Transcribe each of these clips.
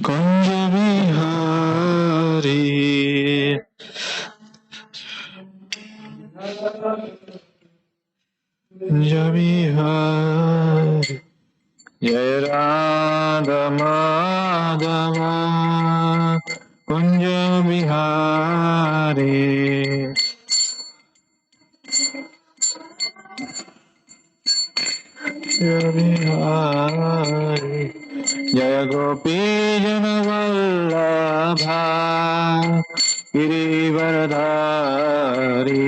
Kunja Bihari, Kunja Bihari, Jai Radha Madhava, Kunja Bihari, Jai Bihari, Jaya Gopi Janavallabha, Girivaradhari,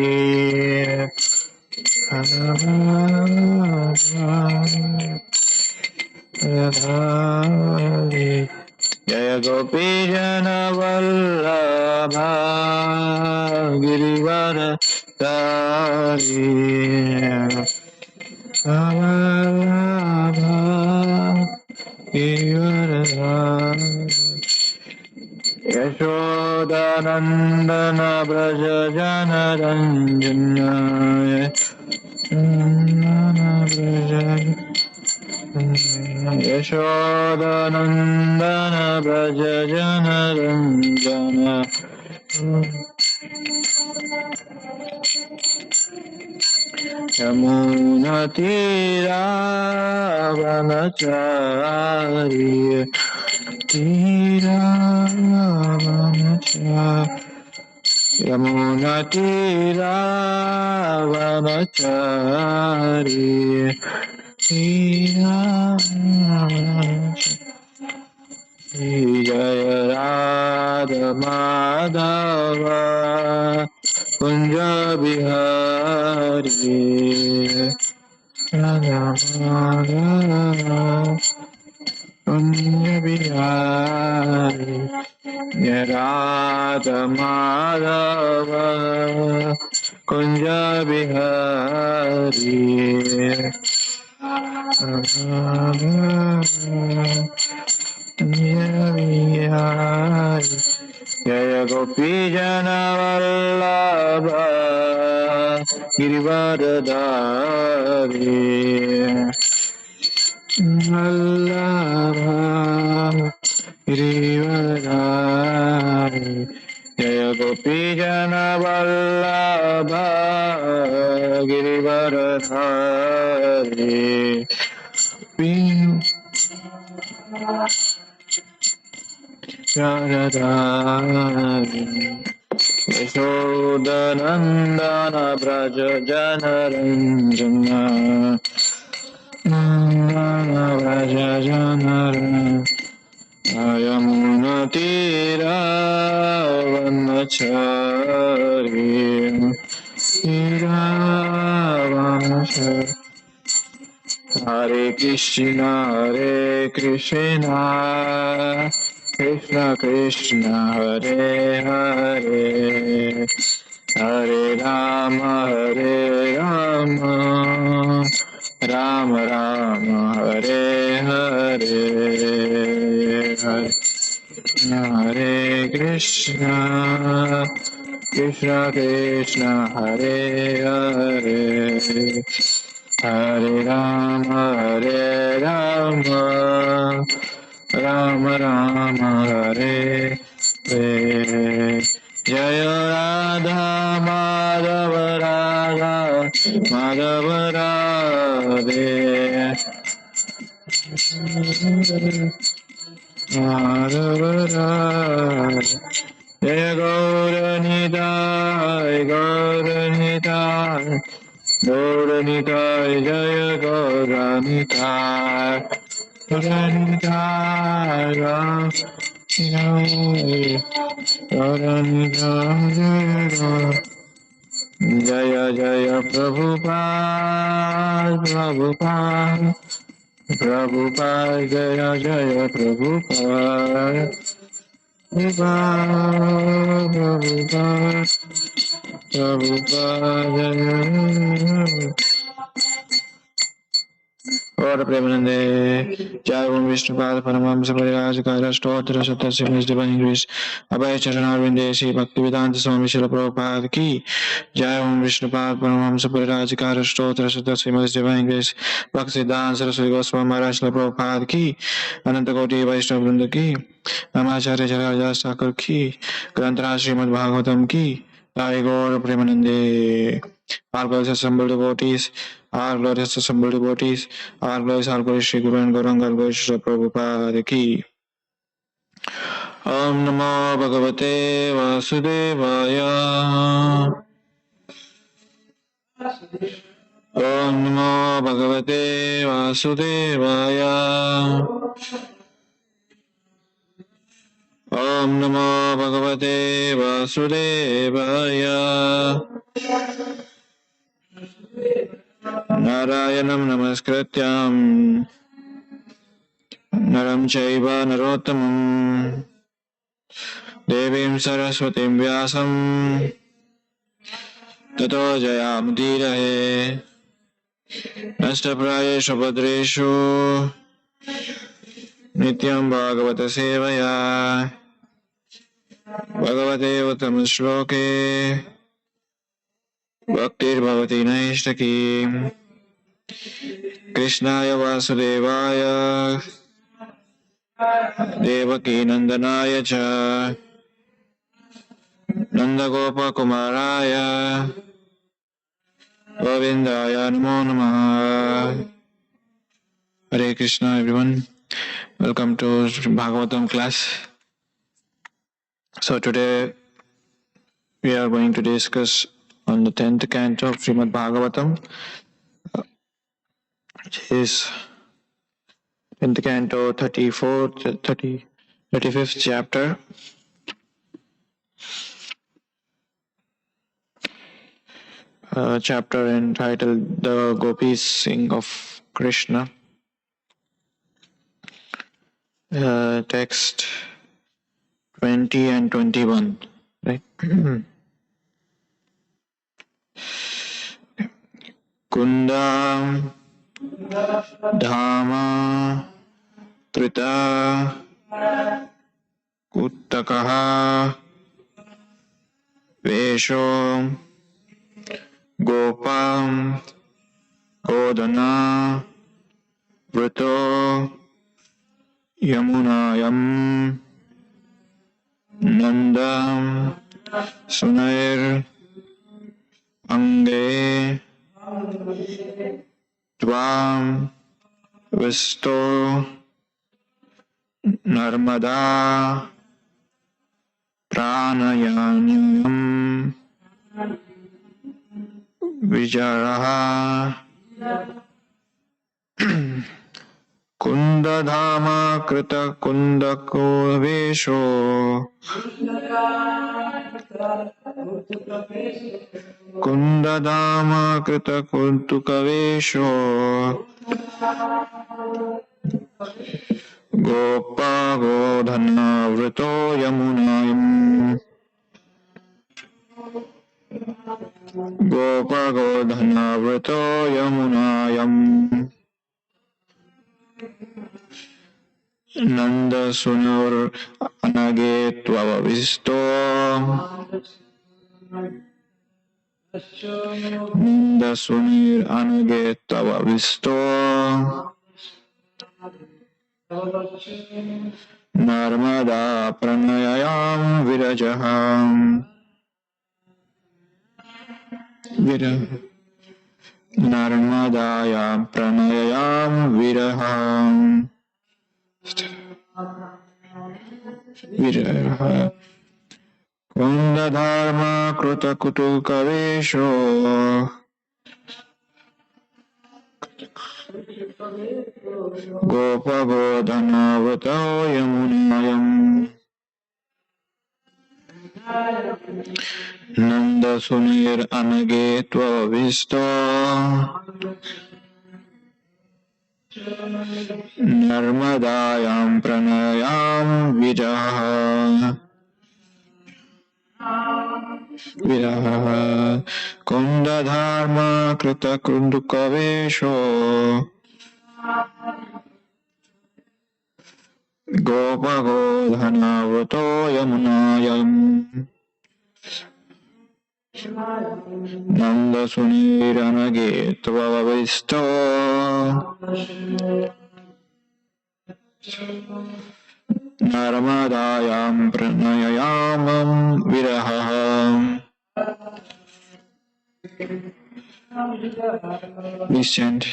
Radhari, Jaya Gopi Janavallabha, Girivaradhari, Vallabha, Girivaradhari, Yashodanandana Braja Janaranjana, Yashodanandana Braja Janaranjana, Yamuna Tira Vanachari, Tira Vanachari, Yamuna Tira Vanachari, Tira Vanachari, Jaya Radha Madhava, Kunja Bihari, Radha Madhava, Kunja Bihari, Jaya Radha Madhava, Kunja Bihari, Jaya Gopi Janavallabha, Girivaradhari, Vallabha, Girivaradhari, Jaya Gopi Janavallabha, Girivaradhari, Radharani, Yashodanandana Braja Janaranjana, Nandana Braja Janaranjana, Yamuna Tira Vanachari, Tira Vanachari, Hare Krishna, Hare Krishna, Krishna Krishna, Hare Hare, Hare Rama, Hare Rama, Rama Rama, Hare Hare, Hare Krishna, Krishna Krishna, Hare Hare, Hare Rama, Hare Rama, Rama Rama, Hare Hare. Jaya Radha Madhava Radha, Madhava Radhe, Madhava Radhe. Jaya Gauranitai, Gauranitai, Gauranitai, Jaya Gauranitai, Gauranitai, Gauranitai, Jaya Jaya Prabhupada, Prabhupada, Prabhupada, Jaya Jaya Prabhupada, Prabhupada, Prabhupada, Prabhupada, Gaura Premanande, Jai Om Vishnupada Paramamsa Pariyajikara Stotra Satasya Miss Divine English, Abhay Charanarvinde Sri Bhaktivedanta Swami Srila Prabhupada Ki, Jai Om Vishnupada Paramamsa Pariyajikara Stotra Satasya Miss Divine English, Bhaktivedanta Saraswati Goswami Maharaj Srila Prabhupada Ki, Ananta Koti Vaishnava Vrinda Ki, Namacharya Charya Sakar Ki, Granthara Srimad Bhagavatam Ki, Jai Gaura Premanande. All glorious assembled devotees, all glorious assembled devotees, all glorious Shri Guru and Gauranga, all glorious Shri Prabhupada Ki. Om Namo Bhagavate Vasudevaya. Om Namo Bhagavate Vasudevaya. Om Namo Bhagavate Vasudevaya. Narayanam Namaskrityam Naram Chaiva Narottamam Devim Saraswatim Vyasam Tato Jayamudirahe Nashtaprayeshu Bhadreshu Nityam Bhagavata Sevaya Bhagavate Uttama Bhaktir Bhavati Naishtaki Krishnaya Vasudevaya Devaki Nandanaya Cha Nandagopa Kumaraya Govindaya Namo Namaha. Hare Krishna, everyone. Welcome to Bhagavatam class. So today we are going to discuss on the 10th canto of Srimad Bhagavatam, which is 10th canto, 35th chapter. Chapter entitled The Gopis Sing of Krishna. Text 20 and 21. Right? Kundam Dhama Trita Kuttakaha Vesho Gopam Godana Vrito Yamunayam Nandam Sunair Ange Tvam Visto Narmada Pranayanyam Vijaraha Kundadhama Krita Kundako Vesho Kundadhama Krita Kuntuka Vesho Gopa Godhana Vrito Yamunayam Gopa Godhana Vrito Yamunayam Nanda Sunur Anage Tvavavisto Nanda Sunir Anage Tvavavisto Narmada Pranayayam Virajaham Narmadayam Pranayayam Viraham Viraha Kundadharma Kruta Kutuka Vesho Gopa Godhana Vato Yamunayam Nanda Sunir Anage Tvavisto Narmadayam Pranayam Viraha Kundadharma Krita Kunduka Vesho Gopagodhanavrato yamunayam Nandasuniranage tvavavisto Narmadayam pranayayamam viraham. Please chant.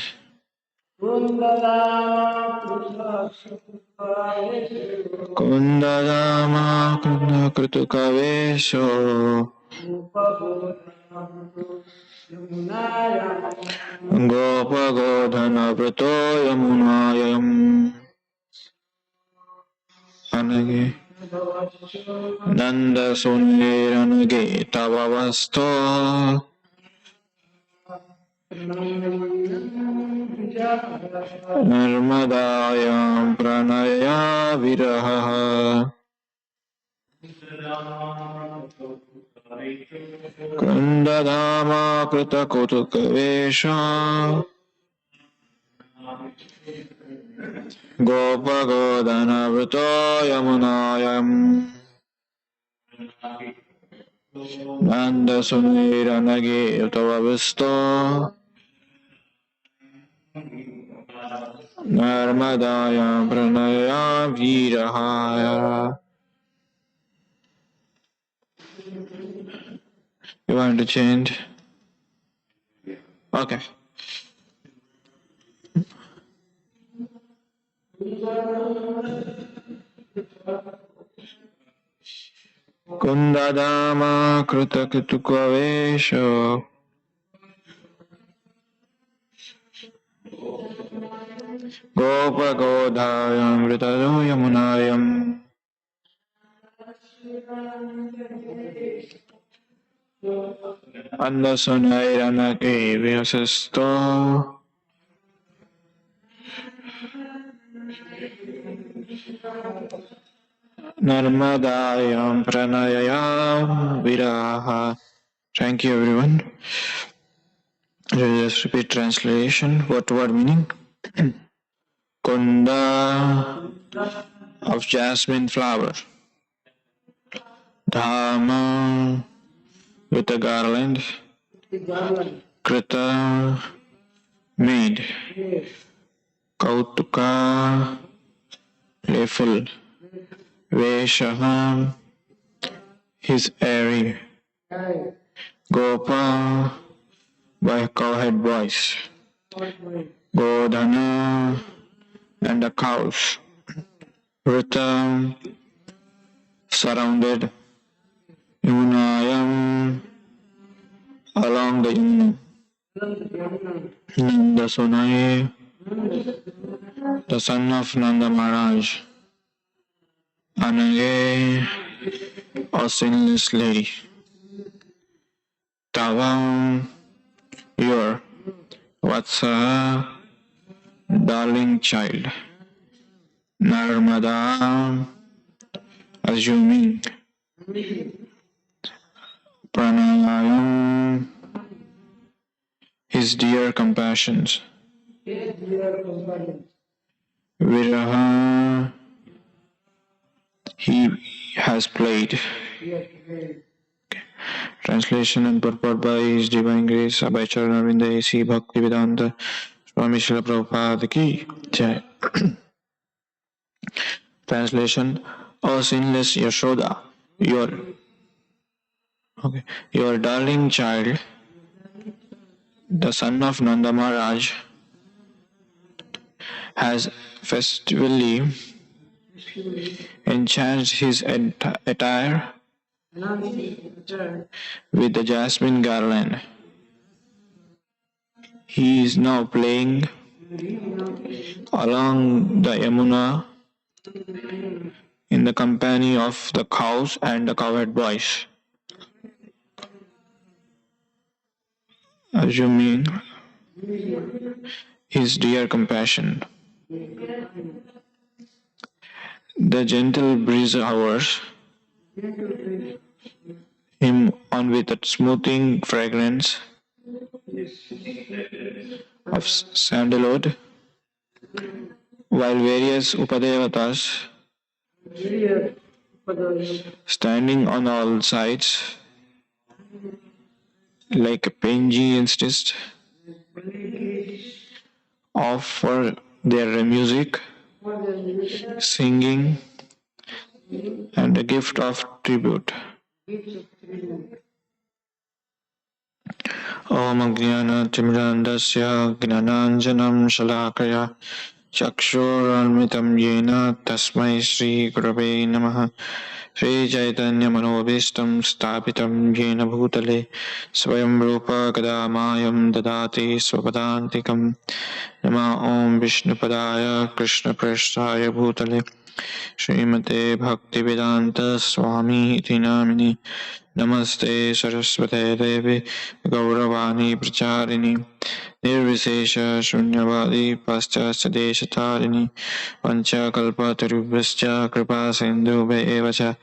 Kundadama kunda kritukavesho Gopagodhana vrato yamunayam Anage Nanda sunniranage tavavasto Narmadayam pranaya viraha Kundadama kritakutukavesha Gopagodhana vrato yamunayam Nanda sunniranage tavavisto Narmadaya pranaya virahaya. You want to chant? Okay. Kundadama kritakitukavesho Gopagodhayam vritado yamunayam Andasunairanake vyasisto Narmadayam pranayayam viraha. Thank you, everyone. Just repeat translation. Word to word meaning. Kunda of jasmine flower. Dharma with a garland. Krita made. Kautuka playful. Veshaha his airy. Gopa by cowhead voice. Godhana and the cows. Rita surrounded. Yamunayam along the Yamuna. Nanda Sunai, the son of Nanda Maharaj. Anage, a sinless lady. Tava, your Vatsa, darling child. Narmada, assuming. Pranayam, his dear compassions. Viraha, he has played. Translation and purport by His Divine Grace Abhay Charanarvinda A.C. Bhaktivedanta Swami Srila Prabhupada Ki Jai. Translation: O sinless Yashoda, your darling child, the son of Nanda Maharaj, has festively enhanced his attire with the jasmine garland. He is now playing along the Yamuna in the company of the cows and the cowherd boys, assuming his dear compassion. The gentle breeze hovers him on with a smoothing fragrance of sandalwood while various Upadevatas standing on all sides like a Penji insist offer their music, singing, and a gift of tribute. Om Ajnana-Timidandasya Gnananjanam Shalakaya Chakshurunmitam Yena Tasmai Shri Gurave Namaha Shri Chaitanya Manobhishtam Sthapitam Yena Bhutale Swayam Rupa Kadamayam Dadati Swapadantikam Nama Om Vishnupadaya Krishna Prasthaya Bhutale Srimate Bhaktivedanta Swami Iti Namini Namaste Saraswate Devi Gauravani Pracharini Nirvisesha Shunyavadi Paschasya Deshatarini Panchakalpatarubhyascha Kripa Sindhubhe Evacha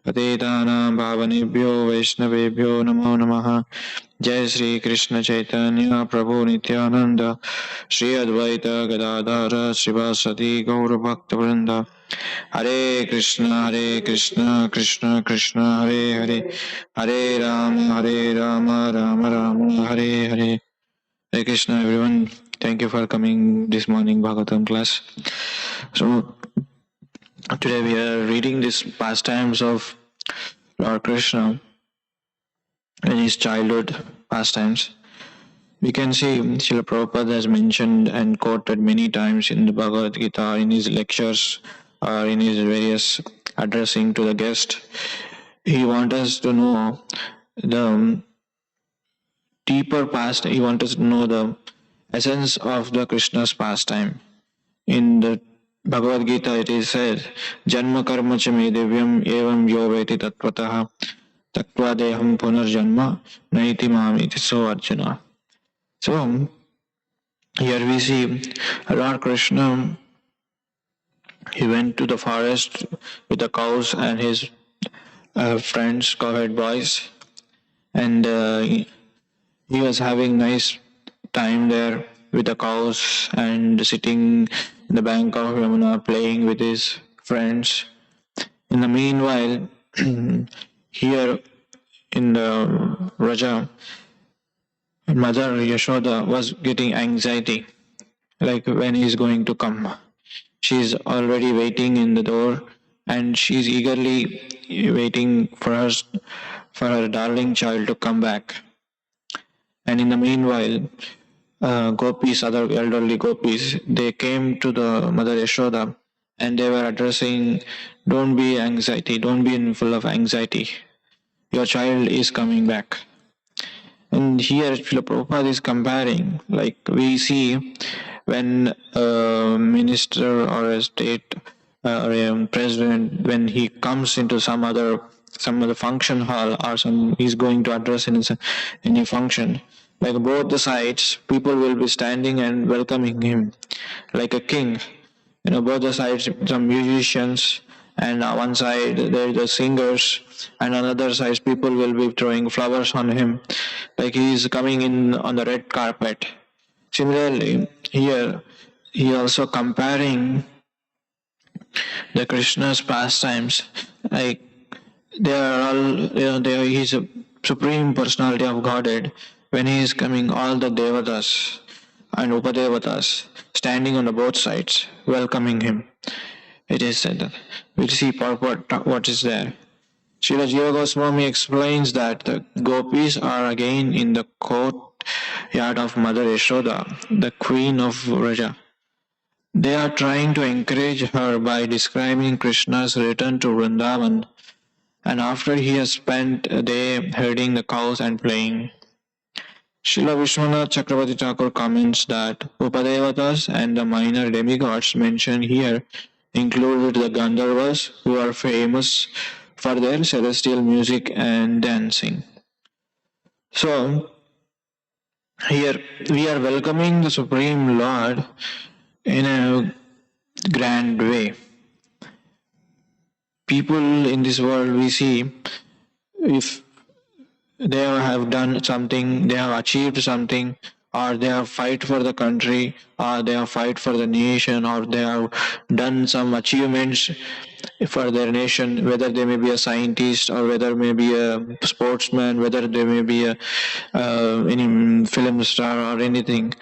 Patitanam Bhavanebhyo Vaishnavebhyo Namo Namaha Jai Sri Krishna Chaitanya Prabhu Nityananda Shri Advaita Gadadhara Srivasati Gaura Bhakta Vrinda Hare Krishna, Krishna Krishna, Hare Hare, Hare Rama, Rama Rama, Hare Hare. Hare Krishna, everyone. Thank you for coming this morning Bhagavatam class. So today we are reading these pastimes of Lord Krishna in his childhood pastimes. We can see Srila Prabhupada has mentioned and quoted many times in the Bhagavad Gita, in his lectures, or in his various addressing to the guest. He wants us to know the deeper past. He wants us to know the essence of the Krishna's pastime. In the Bhagavad Gita, it is said, "Janma karma cha me divyam evam yo veti tattvataha tattva deham punarjanma naiti mamiti so Arjuna." So here we see Lord Krishna. He went to the forest with the cows and his friends, cowherd boys, and he was having nice time there with the cows and sitting in the bank of Yamuna playing with his friends. In the meanwhile, here in the Raja, Mother Yashoda was getting anxiety, like when he's going to come. She's already waiting in the door and she's eagerly waiting for her darling child to come back. And in the meanwhile, gopis, other elderly gopis, they came to the Mother Yashoda and they were addressing, "Don't be full of anxiety. Your child is coming back." And here Srila Prabhupada is comparing, like we see when a minister or a state or a president, when he comes into some other function hall or he's going to address in any function, like both the sides, people will be standing and welcoming him like a king. Both the sides, some musicians, and on one side there are the singers, and on the other side people will be throwing flowers on him, like he is coming in on the red carpet. Similarly, here he also comparing the Krishna's pastimes, like they are all, he is a supreme personality of Godhead. When he is coming, all the devatas and upadevatas standing on the both sides, welcoming him. It is said that. We'll see what is there. Srila Jiva Goswami explains that the gopis are again in the courtyard of Mother Yashoda, the queen of Raja. They are trying to encourage her by describing Krishna's return to Vrindavan, and after he has spent a day herding the cows and playing. Srila Vishwanath Chakravarti Thakur comments that Upadevatas and the minor demigods mentioned here included the Gandharvas, who are famous for their celestial music and dancing. So, here we are welcoming the Supreme Lord in a grand way. People in this world, we see, if they have done something, they have achieved something, or they have fight for the country, or they have fight for the nation, or they have done some achievements for their nation, whether they may be a scientist or whether may be a sportsman, whether they may be a any film star or anything.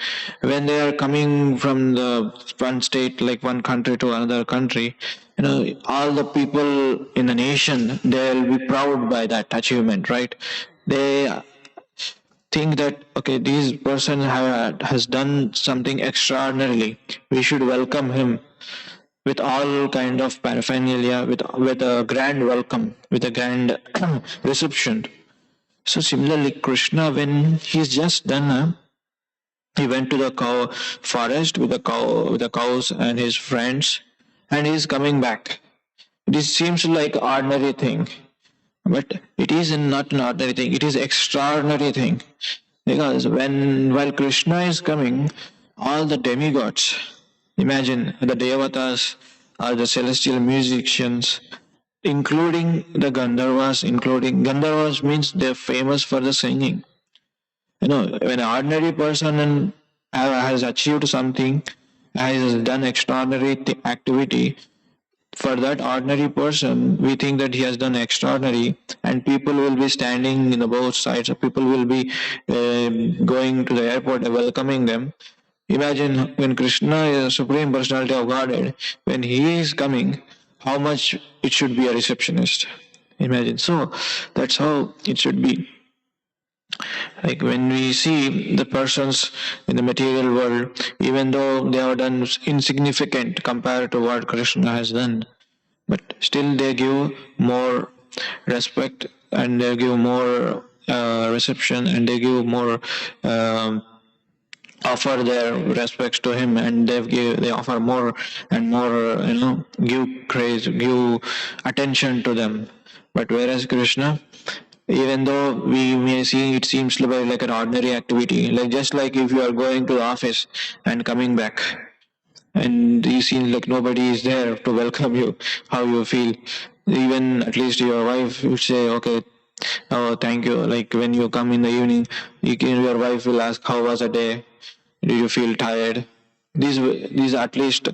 When they are coming from the one state, like one country to another country, all the people in the nation, they'll be proud by that achievement, right? They think that okay, this person has done something extraordinarily, we should welcome him with all kind of paraphernalia, with a grand welcome, with a grand reception. So similarly, Krishna, when he's just done he went to the cow forest with the cows and his friends, and he's coming back. This seems like ordinary thing, but it is not an ordinary thing. It is extraordinary thing, because while Krishna is coming, all the demigods, imagine the devatas or the celestial musicians, including the Gandharvas, including Gandharvas means they're famous for the singing. When an ordinary person has achieved something, has done extraordinary activity, for that ordinary person, we think that he has done extraordinary, and people will be standing in the both sides. People will be going to the airport and welcoming them. Imagine when Krishna is Supreme Personality of Godhead, when he is coming, how much it should be a receptionist. Imagine. So that's how it should be. Like when we see the persons in the material world, even though they have done insignificant compared to what Krishna has done, but still they give more respect, and they give more reception, and they give more offer their respects to him, and they offer more and more, give praise, give attention to them. But whereas Krishna, even though we may see it seems like an ordinary activity, like just like if you are going to the office and coming back, and you seem like nobody is there to welcome you, how you feel? Even at least your wife would say, okay, oh, thank you. Like when you come in the evening, your wife will ask, how was the day? Do you feel tired? These at least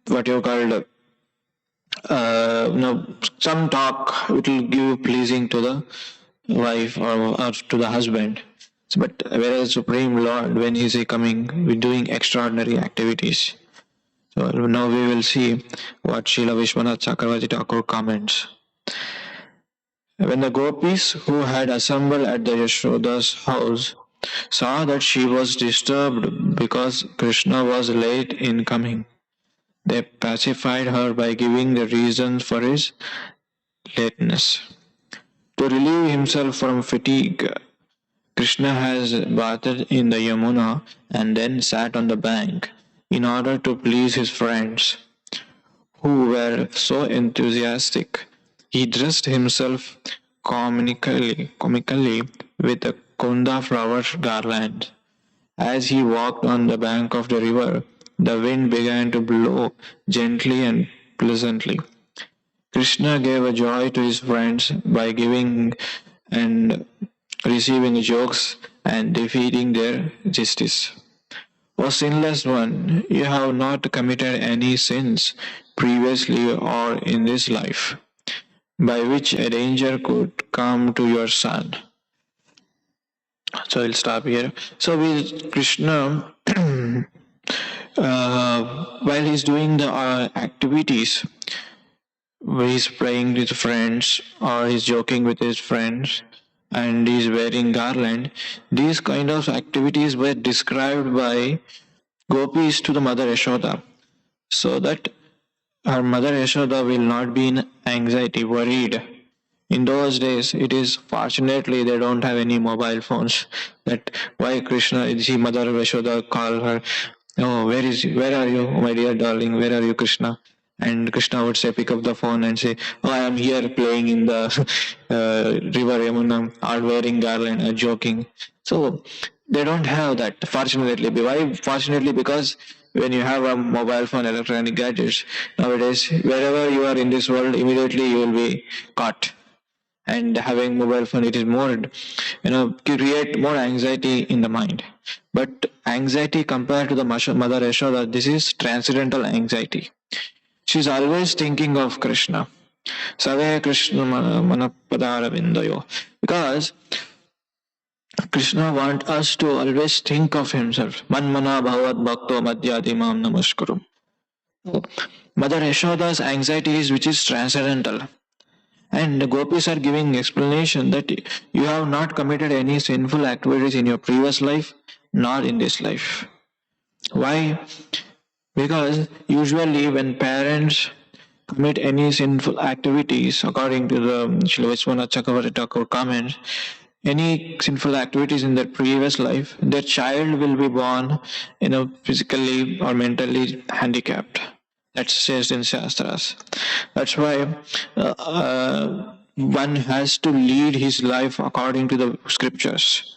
what you called some talk, it will give pleasing to the wife or to the husband. But whereas Supreme Lord, when he is coming, we're doing extraordinary activities. So now we will see what Srila Vishwanath Chakravarti Thakur comments. When the gopis who had assembled at the Yashoda's house saw that she was disturbed because Krishna was late in coming, they pacified her by giving the reasons for his lateness. To relieve himself from fatigue, Krishna has bathed in the Yamuna and then sat on the bank in order to please his friends, who were so enthusiastic. He dressed himself comically with a kunda flower garland. As he walked on the bank of the river, the wind began to blow gently and pleasantly. Krishna gave a joy to his friends by giving and receiving jokes and defeating their justice. O sinless one, you have not committed any sins previously or in this life, by which a danger could come to your son. So I'll stop here. So with Krishna, while he's doing the activities, he's playing with friends or he's joking with his friends and he's wearing garland, these kind of activities were described by gopis to the mother Yashoda, so that her mother Yashoda will not be in anxiety, worried. In those days, it is fortunately they don't have any mobile phones. That why Krishna, see Mother Yashoda call her, oh, where are you, my dear darling, where are you, Krishna? And Krishna would say, pick up the phone and say, oh, I am here playing in the river Yamuna, or wearing garland, or joking. So they don't have that, fortunately. Why? Fortunately, because when you have a mobile phone, electronic gadgets, nowadays, wherever you are in this world, immediately you will be caught. and having mobile phone, it is more, create more anxiety in the mind. But anxiety compared to the mother Yashoda, this is transcendental anxiety. She's always thinking of Krishna. Save Krishna manapadara vindayo. Because Krishna wants us to always think of himself. Manmana bhavat bhakto madhyadimam namaskaram. Mother Yashoda's anxiety is which is transcendental. And the gopis are giving explanation that you have not committed any sinful activities in your previous life, nor in this life. Why? Because usually when parents commit any sinful activities, according to the Srila Vishwanath Chakravarti Thakur comments, any sinful activities in their previous life, their child will be born, physically or mentally handicapped. That says in Shastras. That's why one has to lead his life according to the scriptures.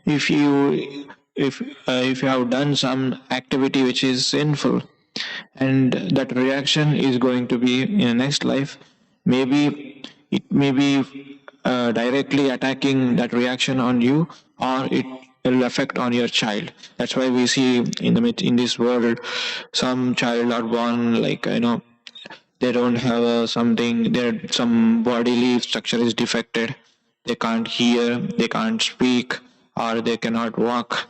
If you have done some activity which is sinful, and that reaction is going to be in the next life, maybe it may be directly attacking that reaction on you, or it will affect on your child. That's why we see in this world some child are born like they don't have something, their some bodily structure is defected, they can't hear, they can't speak, or they cannot walk,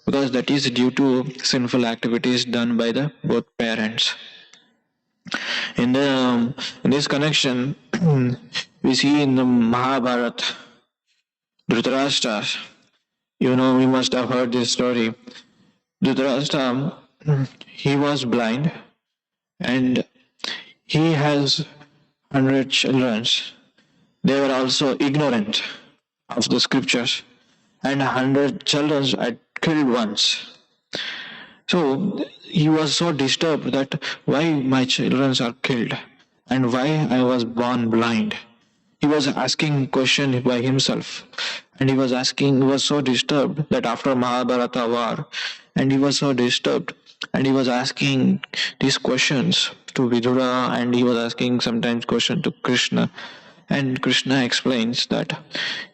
because that is due to sinful activities done by the both parents. In this connection, we see in the Mahabharata, Dhritarashtra, we must have heard this story. Dhritarashtra, he was blind, and he has 100 children. They were also ignorant of the scriptures, and 100 children are killed once. So he was so disturbed that why my children are killed and why I was born blind. He was asking question by himself, and he was so disturbed that after Mahabharata war, and he was so disturbed, and he was asking these questions to Vidura, and he was asking sometimes question to Krishna, and Krishna explains that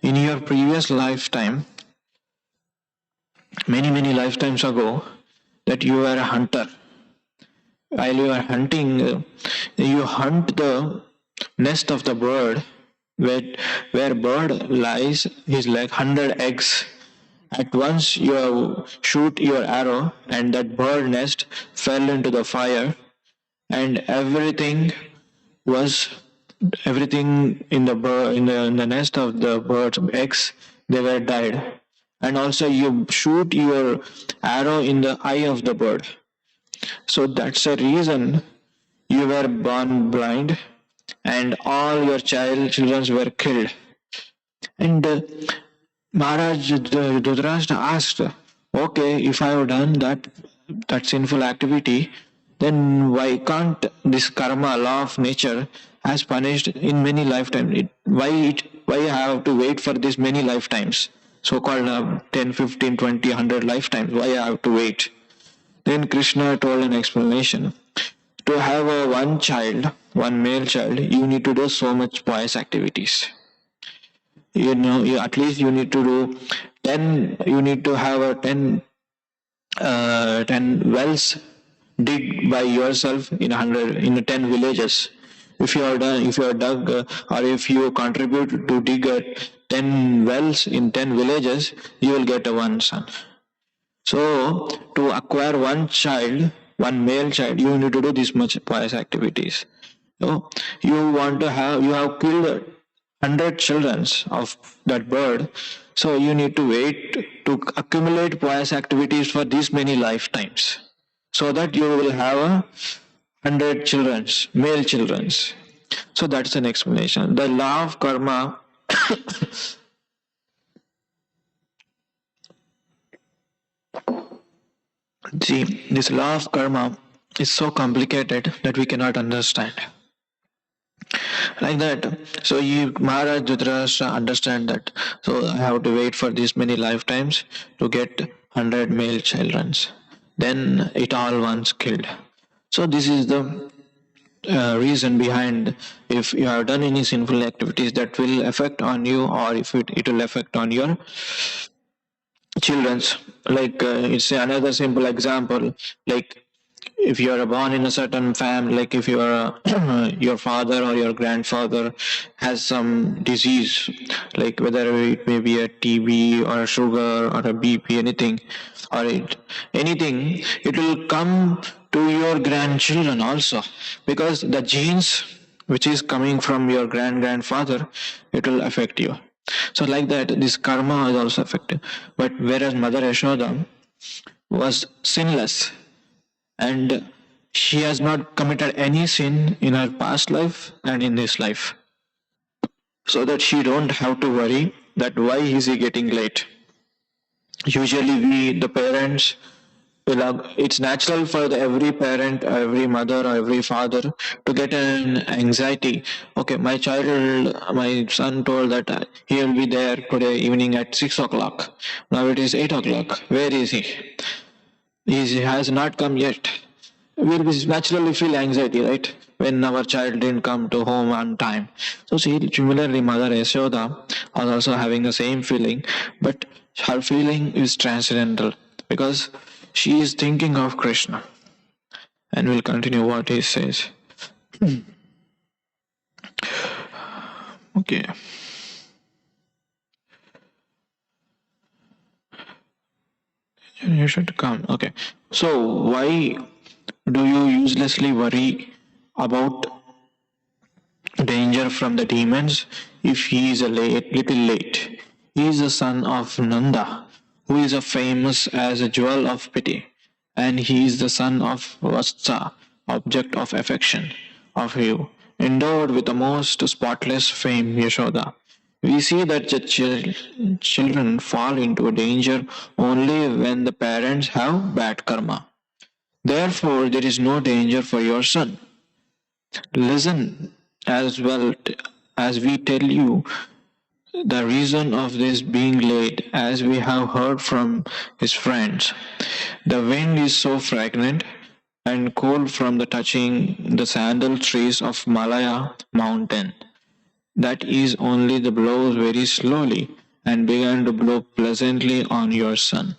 in your previous lifetime, many lifetimes ago, that you were a hunter. While you are hunting, you hunt the nest of the bird, where bird lies his like 100 eggs. At once you shoot your arrow, and that bird nest fell into the fire, and everything in the nest of the bird's eggs, they were died. And also you shoot your arrow in the eye of the bird. So that's the reason you were born blind, and all your children were killed. And Maharaj Dhritarashtra asked, okay, if I have done that sinful activity, then why can't this karma, law of nature, has punished in many lifetimes? Why I have to wait for this many lifetimes? So-called 10, 15, 20, 100 lifetimes. Why I have to wait? Then Krishna told an explanation. To have one male child, you need to do so much pious activities. At least you need to do 10, you need to have 10 wells dig by yourself in 10 villages. If you have dug, or if you contribute to dig 10 wells in 10 villages, you will get one son. So to acquire one male child, you need to do this much pious activities. So you have killed 100 children of that bird, so you need to wait to accumulate pious activities for these many lifetimes, so that you will have 100 children, male children. So that's an explanation. The law of karma see, this law of karma is so complicated that we cannot understand. Like that, so Maharaj Dhritarashtra understand that. So I have to wait for these many lifetimes to get 100 male children. Then it all once killed. So this is the reason behind if you have done any sinful activities that will affect on you, or if it will affect on your children's. Like it's another simple example. Like if you are born in a certain family, like if you are your father or your grandfather has some disease, like whether it may be a TB or a sugar or a BP, anything, or anything, it will come to your grandchildren also, because the genes which is coming from your grandfather, it will affect you. So like that, this karma is also affected. But whereas Mother Yashoda was sinless, and she has not committed any sin in her past life and in this life, so that she don't have to worry that why is he getting late. Usually we, the parents, it's natural for every parent, every mother or every father to get an anxiety. Okay, my son told that he will be there today evening at 6 o'clock. Now it is 8 o'clock. Where is he? He has not come yet. We'll naturally feel anxiety, right? When our child didn't come to home on time. So similarly, Mother Yashoda was also having the same feeling, but her feeling is transcendental because she is thinking of Krishna. And we'll continue what he says. Okay. You should come. Okay. So why do you uselessly worry about danger from the demons if he is little late? He is the son of Nanda, who is a famous as a jewel of pity, and he is the son of Vatsa, object of affection of you, endowed with the most spotless fame, Yashoda. We see that the children fall into danger only when the parents have bad karma. Therefore, there is no danger for your son. Listen as well as we tell you the reason of this being late, as we have heard from his friends. The wind is so fragrant and cold from the touching the sandal trees of Malaya mountain. That is only the blows very slowly and began to blow pleasantly on your son.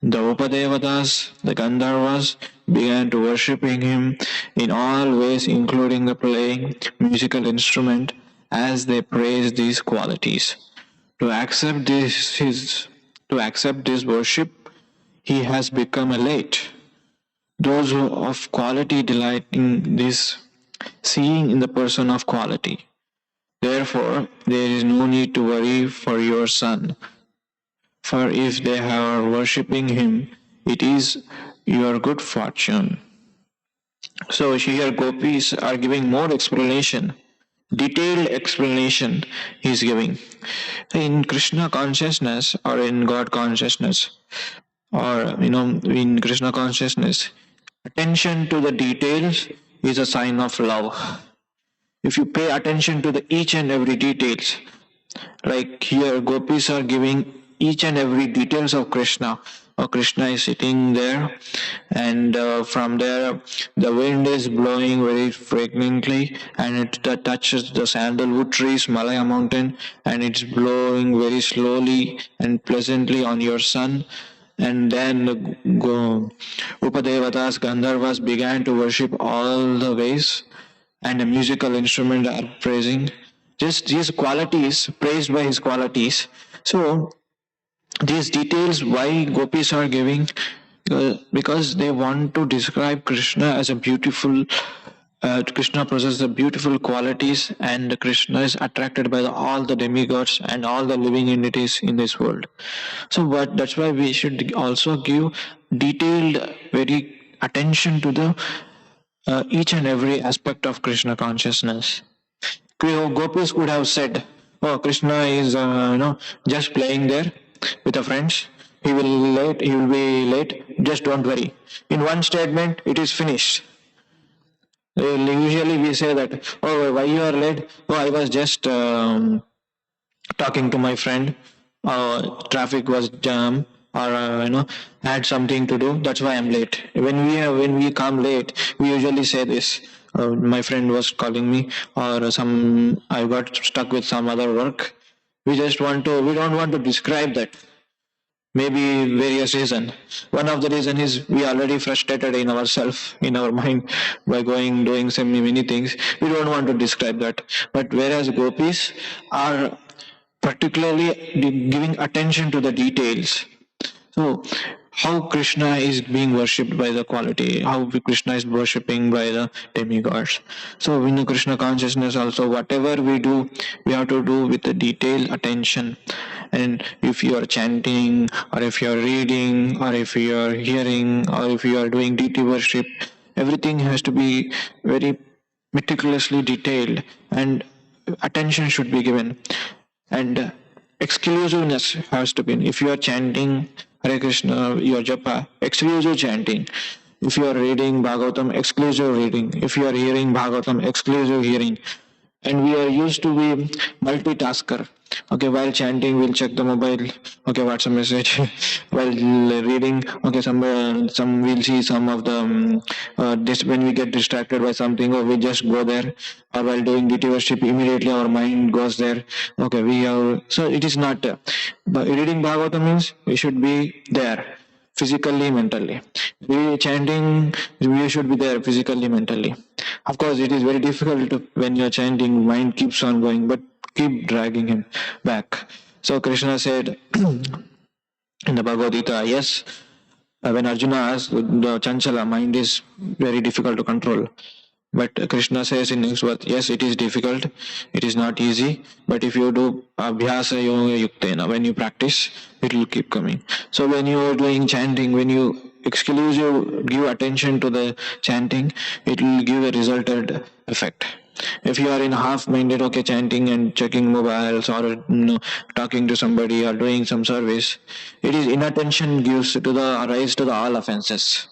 The Upadevatas, the Gandharvas, began to worshipping him in all ways, including the playing musical instrument, as they praised these qualities. To accept this worship, he has become a late. Those who of quality delight in this, seeing in the person of quality. Therefore, there is no need to worry for your son, for if they are worshipping him, it is your good fortune. So here gopis are giving more explanation, detailed explanation he is giving. In Krishna consciousness or in God consciousness, or in Krishna consciousness, attention to the details is a sign of love. If you pay attention to each and every details, like here gopis are giving each and every details of Krishna. Krishna is sitting there, and from there the wind is blowing very fragrantly, and it touches the sandalwood trees, Malaya mountain, and it's blowing very slowly and pleasantly on your son. And then Upadevatas, Gandharvas began to worship all the ways, and the musical instrument are praising just these qualities, praised by his qualities. So these details why gopis are giving, because they want to describe Krishna as a beautiful, Krishna possesses the beautiful qualities, and Krishna is attracted by all the demigods and all the living entities in this world. So that's why we should also give detailed very attention to the each and every aspect of Krishna consciousness. Gopis could have said, "Oh, Krishna is just playing there with the friends. He will be late. Just don't worry." In one statement, it is finished. Usually we say that, "Oh, why you are late? Oh, I was just talking to my friend. Traffic was jam, or had something to do. That's why I'm late." When we come late, we usually say this. my friend was calling me, or I got stuck with some other work. We don't want to describe that. Maybe various reason. One of the reason is we already frustrated in ourselves, in our mind, by doing so many things. We don't want to describe that. But whereas gopis are particularly giving attention to the details. So, how Krishna is being worshipped by the quality, how Krishna is worshipping by the demigods. So, in the Krishna consciousness also, whatever we do, we have to do with the detailed attention. And if you are chanting, or if you are reading, or if you are hearing, or if you are doing deity worship, everything has to be very meticulously detailed, and attention should be given. And exclusiveness has to be. If you are chanting Hare Krishna, your japa, exclusive chanting. If you are reading Bhagavatam, exclusive reading. If you are hearing Bhagavatam, exclusive hearing. And we are used to be multitasker. Okay, while chanting, we'll check the mobile. Okay, what's a message? While reading, okay, some we'll see some of the when we get distracted by something, or we just go there. Or while doing deity worship, immediately our mind goes there. Okay, so it is not. But reading Bhagavatam means we should be there physically, mentally. We chanting, we should be there physically, mentally. Of course, it is very difficult when you're chanting, mind keeps on going, but keep dragging him back. So Krishna said in the Bhagavad Gita, yes, when Arjuna asked, the Chanchala mind is very difficult to control. But Krishna says in next verse, yes, it is difficult, it is not easy, but if you do abhyasa yoga yuktena, when you practice, it will keep coming. So when you are doing chanting, when you give attention to the chanting, it will give a resultant effect. If you are in half-minded, okay, chanting and checking mobiles, or talking to somebody, or doing some service, it is inattention gives to the rise to the all offenses.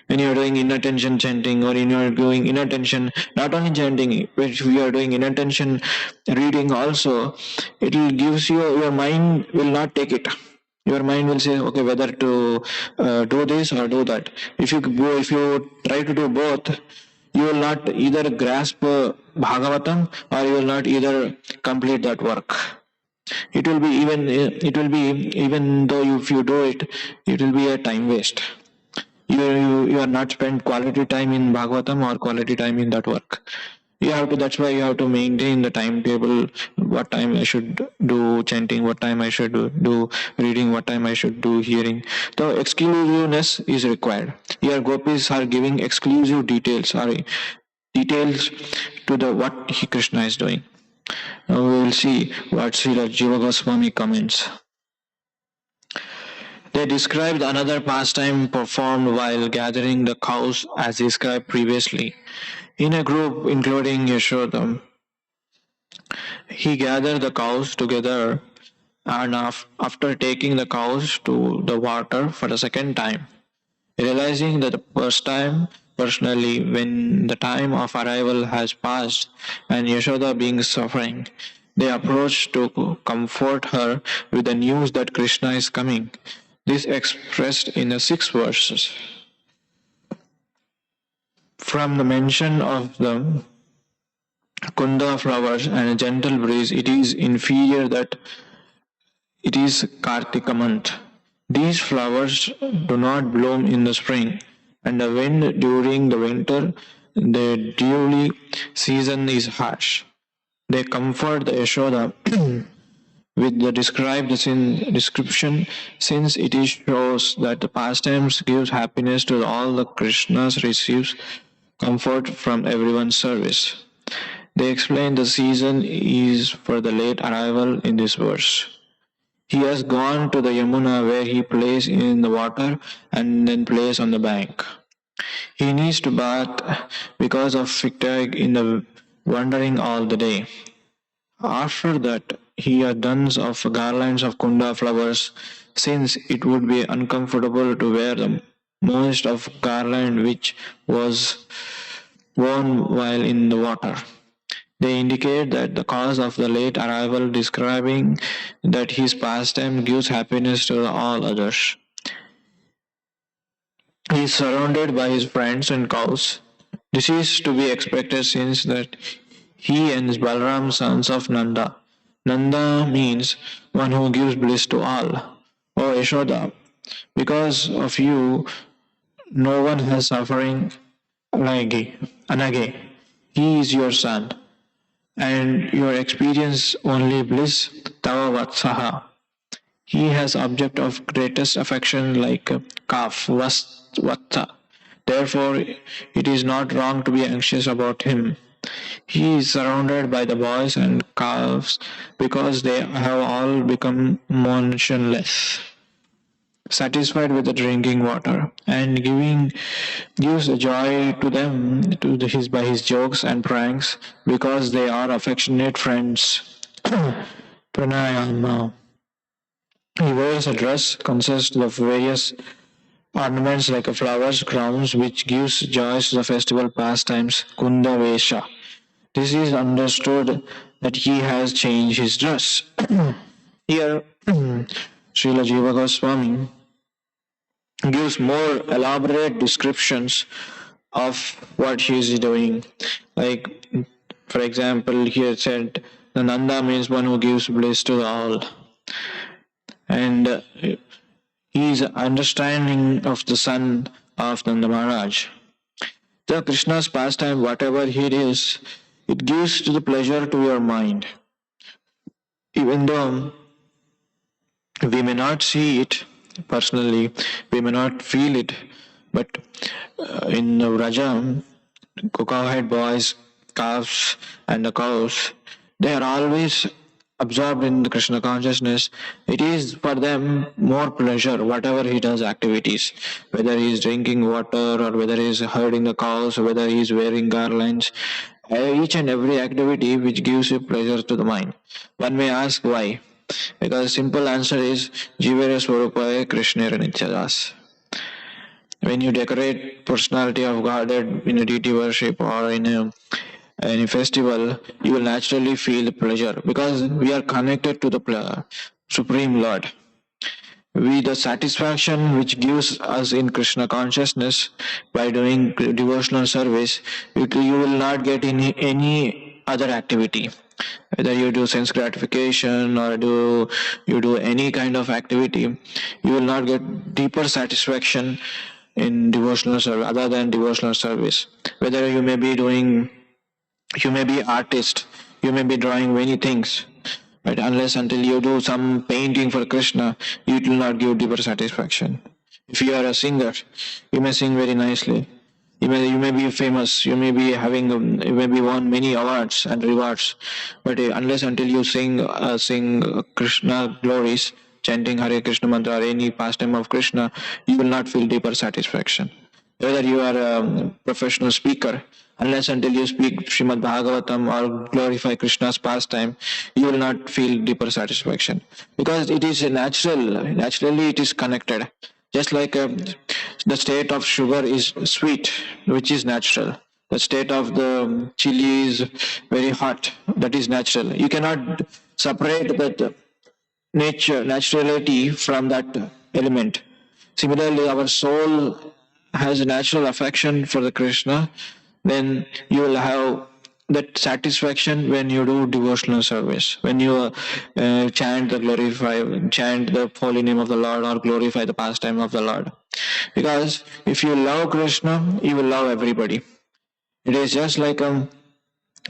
When you are doing inattention chanting, or when you are doing inattention, not only chanting, if you are doing inattention reading also, it will gives you, your mind will not take it. Your mind will say, okay, whether to do this or do that. If you try to do both, you will not either grasp Bhagavatam, or you will not either complete that work. It will be even though if you do it, it will be a time waste. You are not spend quality time in Bhagavatam or quality time in that work. That's why you have to maintain the timetable, what time I should do chanting, what time I should do reading, what time I should do hearing. The exclusiveness is required. Here gopis are giving exclusive details to the what Krishna is doing. Now we will see what Srila Jiva Goswami comments. They described another pastime performed while gathering the cows as described previously. In a group including Yashoda, he gathered the cows together, and after taking the cows to the water for the second time, realizing that the first time personally, when the time of arrival has passed and Yashoda being suffering, they approached to comfort her with the news that Krishna is coming. This expressed in the 6 verses. From the mention of the kunda flowers and a gentle breeze, it is inferior that it is Kartika month. These flowers do not bloom in the spring, and the wind during the winter, the dewy season is harsh. They comfort the Yashoda with the description, since it shows that the pastimes gives happiness to all the Krishnas, receives comfort from everyone's service. They explain the season is for the late arrival in this verse. He has gone to the Yamuna, where he plays in the water and then plays on the bank. He needs to bath because of fatigue in the wandering all the day. After that, he had done of garlands of kunda flowers, since it would be uncomfortable to wear the most of garland which was worn while in the water. They indicate that the cause of the late arrival, describing that his pastime gives happiness to all others. He is surrounded by his friends and cows. This is to be expected since that he and Balram sons of Nanda. Nanda means one who gives bliss to all. O Yashoda, because of you, no one has suffering Anage. He is your son, and your experience only bliss Tava Vatsaha. He has object of greatest affection like calf, Vatsa. Therefore, it is not wrong to be anxious about him. He is surrounded by the boys and calves because they have all become motionless, satisfied with the drinking water, and gives joy to them by his jokes and pranks because they are affectionate friends. Pranayama. He wears a dress consisting of various ornaments like flowers, crowns, which gives joy to the festival pastimes. Kunda Vesha. This is understood that he has changed his dress. Here, Srila Jiva Goswami gives more elaborate descriptions of what he is doing. Like, for example, here said, the Nanda means one who gives bliss to all. And his understanding of the son of Nanda Maharaj. The Krishna's pastime, whatever it is, it gives to the pleasure to your mind. Even though we may not see it personally, we may not feel it, but in Raja, cowhead boys, calves, and the cows, they are always absorbed in the Krishna consciousness. It is for them more pleasure, whatever he does activities, whether he is drinking water or whether he is herding the cows, or whether he is wearing garlands, each and every activity which gives you pleasure to the mind. One may ask why. Because the simple answer is Jivere Swarupaya Krishna Nityadas. When you decorate personality of Godhead in a deity worship or in any festival, you will naturally feel pleasure because we are connected to the Supreme Lord. The satisfaction which gives us in Krishna consciousness by doing devotional service, you will not get in any other activity. Whether you do sense gratification or you do any kind of activity, you will not get deeper satisfaction in devotional service other than devotional service. Whether you may be artist, you may be drawing many things, but unless until you do some painting for Krishna, it will not give deeper satisfaction. If you are a singer, you may sing very nicely. You may be famous. You may be won many awards and rewards, but unless until you sing Krishna glories, chanting Hare Krishna mantra or any pastime of Krishna, you will not feel deeper satisfaction. Whether you are a professional speaker, unless until you speak Srimad Bhagavatam or glorify Krishna's pastime, you will not feel deeper satisfaction because it is natural. Naturally, it is connected. Just like the state of sugar is sweet, which is natural. The state of the chili is very hot, that is natural. You cannot separate that naturality from that element. Similarly, our soul has a natural affection for the Krishna, then you will have that satisfaction when you do devotional service, when you chant the holy name of the Lord or glorify the pastime of the Lord. Because if you love Krishna, you will love everybody. It is just like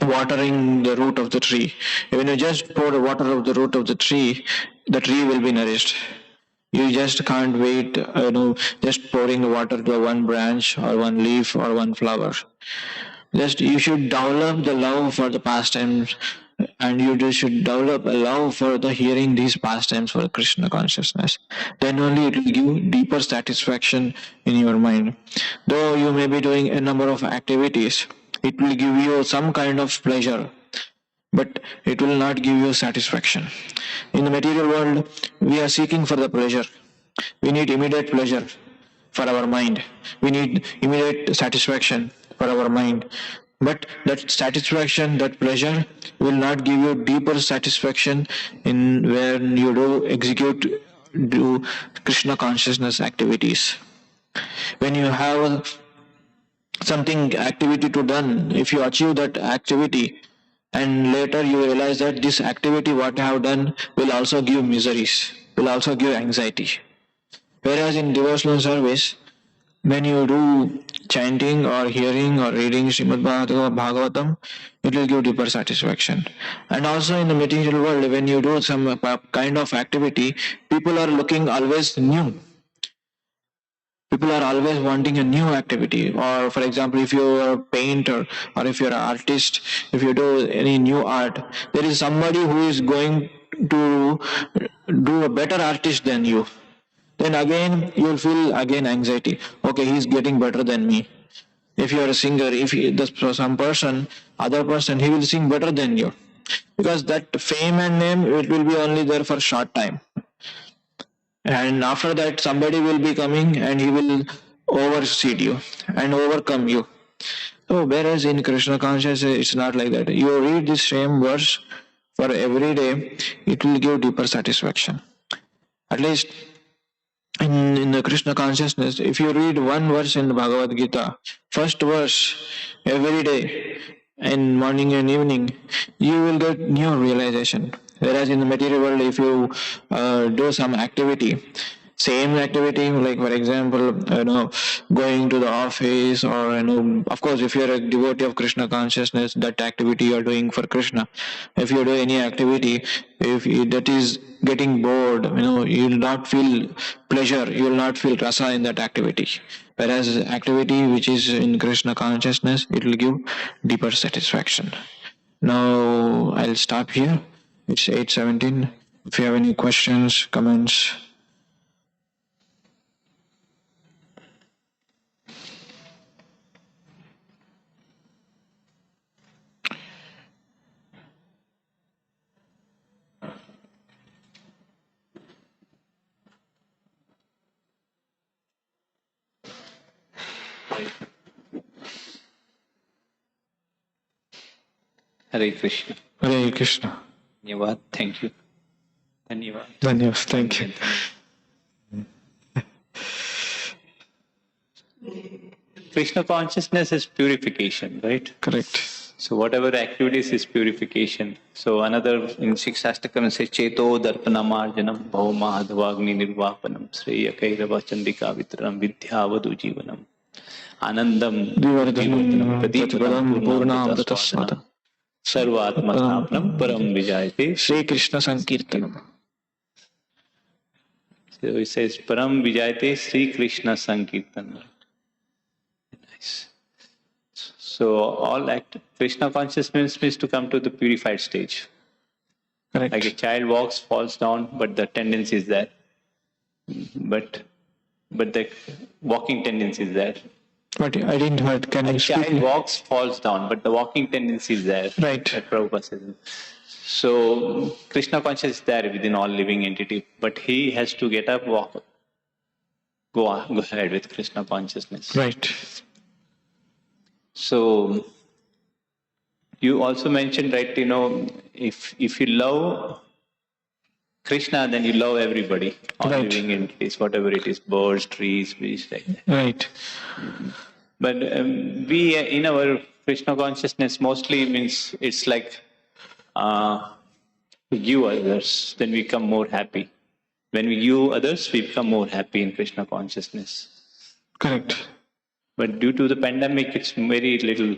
watering the root of the tree. When you just pour the water of the root of the tree will be nourished. You just can't wait, just pouring the water to one branch or one leaf or one flower. Just you should develop the love for the pastimes, and you should develop a love for the hearing these pastimes for Krishna consciousness. Then only it will give deeper satisfaction in your mind. Though you may be doing a number of activities, it will give you some kind of pleasure, but it will not give you satisfaction. In the material world, we are seeking for the pleasure. We need immediate pleasure for our mind. We need immediate satisfaction for our mind. But that satisfaction, that pleasure will not give you deeper satisfaction in when you do Krishna consciousness activities. When you have something activity to done. If you achieve that activity, and later you realize that this activity what I have done will also give miseries, will also give anxiety. Whereas in devotional service, when you do chanting or hearing or reading Srimad Bhagavatam, it will give deeper satisfaction. And also in the material world, when you do some kind of activity, people are looking always new. People are always wanting a new activity. Or for example, if you are a painter or if you're an artist, if you do any new art, there is somebody who is going to do a better artist than you. Then again you will feel again anxiety. Okay, he's getting better than me. If you are a singer, if some person, other person, he will sing better than you, because that fame and name, it will be only there for short time, and after that somebody will be coming and he will oversee you and overcome you. So whereas in Krishna consciousness it's not like that. You read this same verse for every day, it will give deeper satisfaction. At least in the Krishna consciousness, if you read one verse in the Bhagavad Gita, first verse every day, in morning and evening, you will get new realization. Whereas in the material world, if you do some activity, same activity, like for example, going to the office, or of course, if you're a devotee of Krishna consciousness, that activity you're doing for Krishna. If you do any activity, if that is getting bored, you will not feel pleasure, you will not feel rasa in that activity. Whereas activity which is in Krishna consciousness, it will give deeper satisfaction. Now I'll stop here. It's 8:17. If you have any questions, comments. Hare Krishna. Hare Krishna. Dhanyavad. Thank you. Dhanyavad. Dhanyavad. Thank you. Krishna consciousness is purification, right? Correct. So whatever activities is purification. So another in Shikshastakam says Cheto Darpanamarjanam Bhaumahadvagni Nirvapanam Sreya Kairava Chandika Vitranam Vidhyavadu Jivanam Anandam Divardanam Pratipadam Purnamritaswadam Sarvatmatapnam Param Vijayate Sri Krishna Sankirtanam. So it says Param Vijayate Sri Krishna Sankirtanam. Nice. So all Krishna consciousness means to come to the purified stage. Correct. Like a child walks, falls down, but the tendency is there. But the walking tendency is there. But I didn't heard. Can you speak? A child walks, falls down, but the walking tendency is there. Right. That Prabhupada says. So Krishna consciousness is there within all living entity, but he has to get up, walk, go ahead with Krishna consciousness. Right. So you also mentioned, right, if you love Krishna, then you love everybody, all right. living entities, whatever it is, birds, trees, fish, like that. Right. But we, in our Krishna consciousness, mostly means it's like we give others, then we become more happy. When we give others, we become more happy in Krishna consciousness. Correct. But due to the pandemic, it's very little.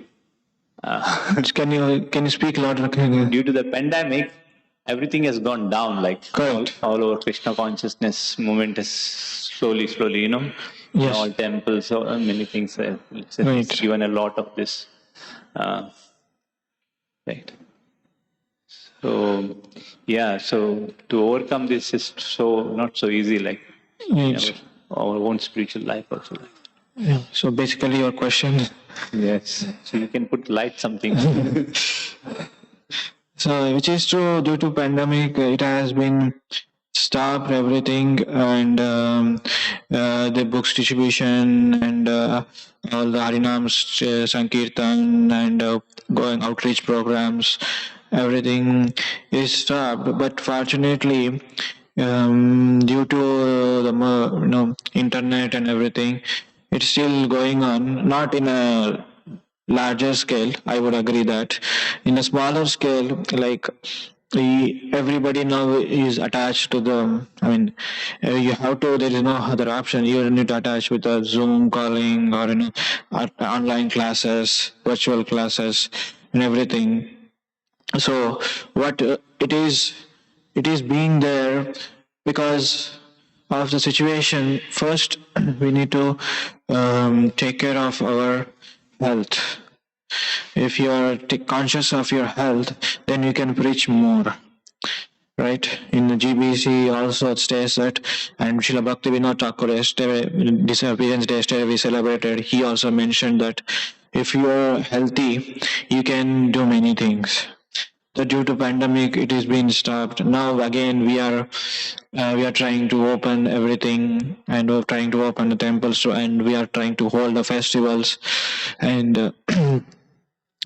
Can you speak louder? Due to the pandemic, everything has gone down. Like all over Krishna consciousness movement is slowly, Yes. All temples, so many things. It's given a lot of this. Right. So so to overcome this is not so easy. Like our own spiritual life also. Like. Yeah. So basically, your question. Yes. So you can put light something. So, which is true, due to pandemic, it has been stopped everything, and the books distribution and all the Harinams, Sankirtan, and going outreach programs, everything is stopped. But fortunately, due to the internet and everything, it's still going on, not in a larger scale. I would agree that in a smaller scale, like everybody now is attached to the. I mean, you have to. There is no other option. You need to attach with a Zoom calling or online classes, virtual classes, and everything. So what it is being there because of the situation. First, we need to take care of our health. If you are conscious of your health, then you can preach more. Right? In the GBC also it states that, and Srila Bhaktivinoda Thakur Disappearance Day yesterday we celebrated, he also mentioned that if you are healthy, you can do many things. That due to pandemic, it is being stopped. Now again, we are trying to open everything, and we're trying to open the temples, and we are trying to hold the festivals, and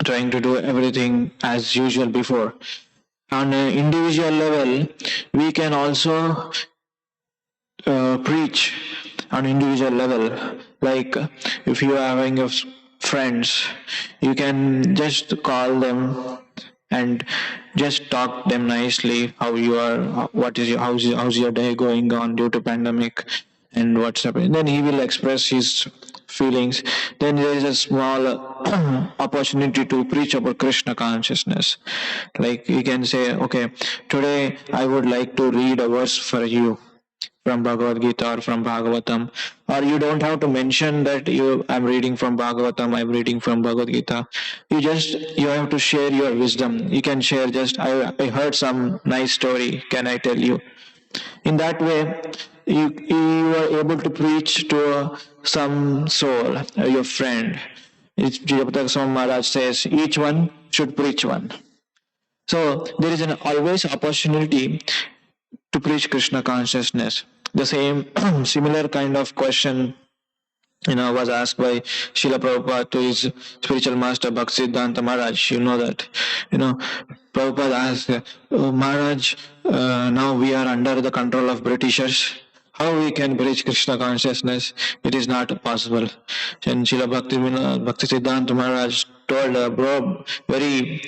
trying to do everything as usual before. On an individual level, we can also preach on individual level. Like if you are having friends, you can just call them and just talk them nicely. How you are? What is your how's your day going on due to pandemic, and what's happening? Then he will express his feelings. Then there is a small opportunity to preach about Krishna consciousness. Like you can say, okay, today I would like to read a verse for you from Bhagavad Gita or from Bhagavatam, or you don't have to mention that I'm reading from Bhagavatam, I'm reading from Bhagavad Gita. You have to share your wisdom. You can share just I heard some nice story. Can I tell you? In that way, you are able to preach to some soul, your friend. Jayapataka Maharaj says each one should preach one. So there is an always opportunity to preach Krishna consciousness. The same similar kind of question was asked by Srila Prabhupada to his spiritual master Bhaktisiddhanta Maharaj. You know that. Prabhupada asked, oh, Maharaj, now we are under the control of Britishers. How we can preach Krishna consciousness? It is not possible. And Srila Bhaktisiddhanta Maharaj told a very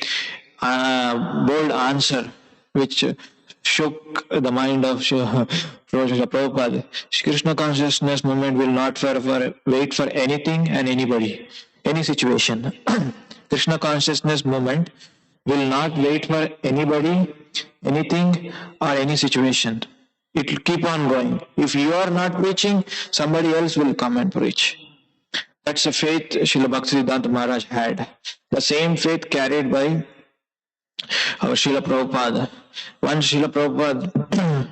bold answer, which shook the mind of Srila Prabhupada. Krishna consciousness movement will not wait for anything and anybody, any situation. Krishna consciousness movement will not wait for anybody, anything, or any situation. It will keep on going. If you are not preaching, somebody else will come and preach. That's the faith Srila Bhaktisiddhanta Maharaj had. The same faith carried by our Srila Prabhupada. Once Srila Prabhupada,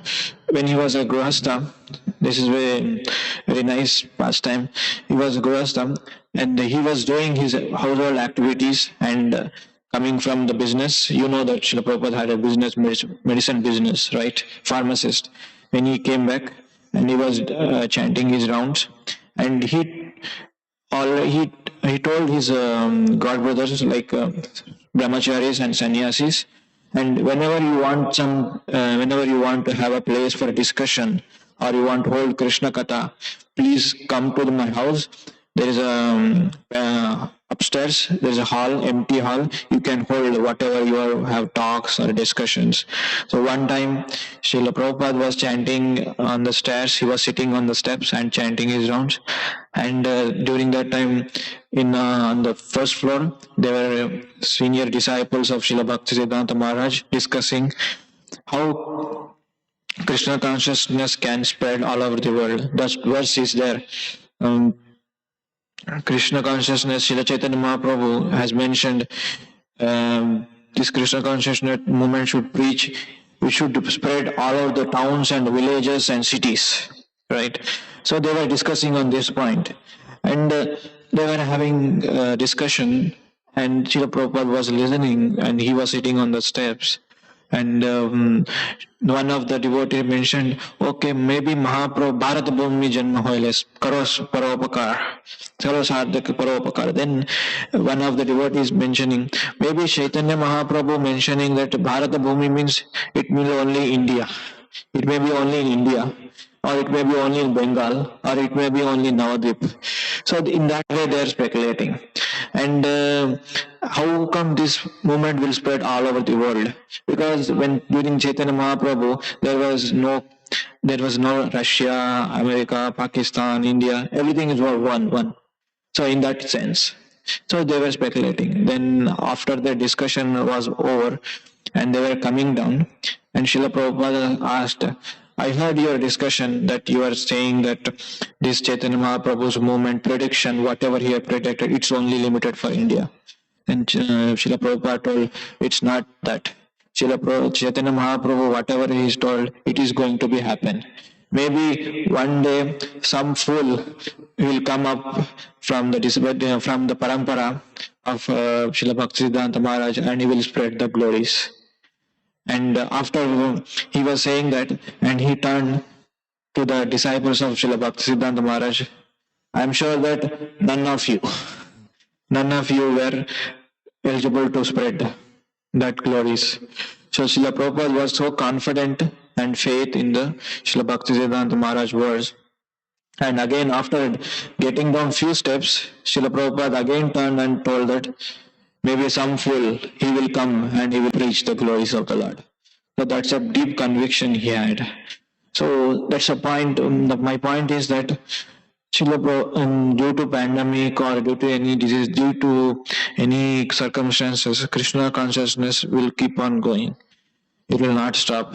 when he was a Grihastha, this is very nice pastime, he was a Grihastha and he was doing his household activities and coming from the business. You know that Srila Prabhupada had a business, medicine business, right? Pharmacist. When he came back and he was chanting his rounds, and he told his god brothers like brahmacharis and sannyasis, and whenever you want to have a place for a discussion or you want to hold Krishna Katha, please come to my house. There is a upstairs, there is a hall, empty hall. You can hold whatever you have talks or discussions. So one time, Srila Prabhupada was chanting on the stairs. He was sitting on the steps and chanting his rounds. And during that time, on the first floor, there were senior disciples of Srila Bhaktisiddhanta Maharaj discussing how Krishna consciousness can spread all over the world. That verse is there. Krishna consciousness, Srila Chaitanya Mahaprabhu has mentioned this Krishna consciousness movement should preach, we should spread all over the towns and villages and cities, right? So they were discussing on this point, and they were having discussion, and Srila Prabhupada was listening, and he was sitting on the steps. And one of the devotees mentioned, okay, maybe Mahaprabhu Bharat Bhumi Janma Hoiles, Karos Paropakar, Karos Hardaka Paropakar. Then one of the devotees mentioning, maybe Chaitanya Mahaprabhu mentioning that Bharat Bhumi means it means only India. It may be only in India. or it may be only in Bengal, or it may be only in Navadvip. So in that way they are speculating. And how come this movement will spread all over the world? Because when during Chaitanya Mahaprabhu there was no Russia, America, Pakistan, India. Everything is one. So in that sense, so they were speculating. Then after the discussion was over, and they were coming down, and Srila Prabhupada asked, I heard your discussion that you are saying that this Chaitanya Mahaprabhu's movement prediction, whatever he had predicted, it's only limited for India. And Srila Prabhupada told, it's not that. Chaitanya Mahaprabhu, whatever he is told, it is going to be happen. Maybe one day some fool will come up from the parampara of Srila Bhaktisiddhanta Maharaj, and he will spread the glories. And after he was saying that, and he turned to the disciples of Srila Bhaktisiddhanta Maharaj, I am sure that none of you were eligible to spread that glories. So Srila Prabhupada was so confident and faith in the Srila Bhaktisiddhanta Maharaj words. And again, after getting down few steps, Srila Prabhupada again turned and told that maybe some fool, he will come and he will preach the glories of the Lord. So that's a deep conviction he had. So that's a point. My point is that due to pandemic or due to any disease, due to any circumstances, Krishna consciousness will keep on going. It will not stop,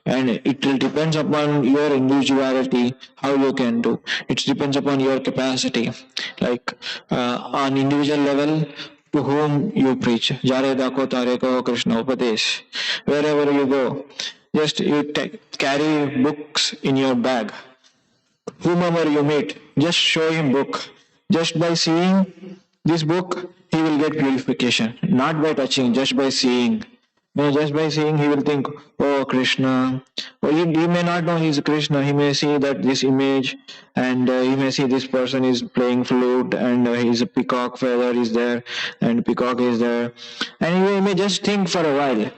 and it will depends upon your individuality how you can do. It depends upon your capacity, like on individual level, to whom you preach. Jare dako tare ko Krishna upadesh. Wherever you go, just you carry books in your bag. Whomever you meet, just show him book. Just by seeing this book, he will get purification. Not by touching, just by seeing. Just by seeing, he will think, oh, Krishna. Or he may not know he is Krishna. He may see that this image, and he may see this person is playing flute, and his peacock feather is there, and peacock is there. And he may just think for a while.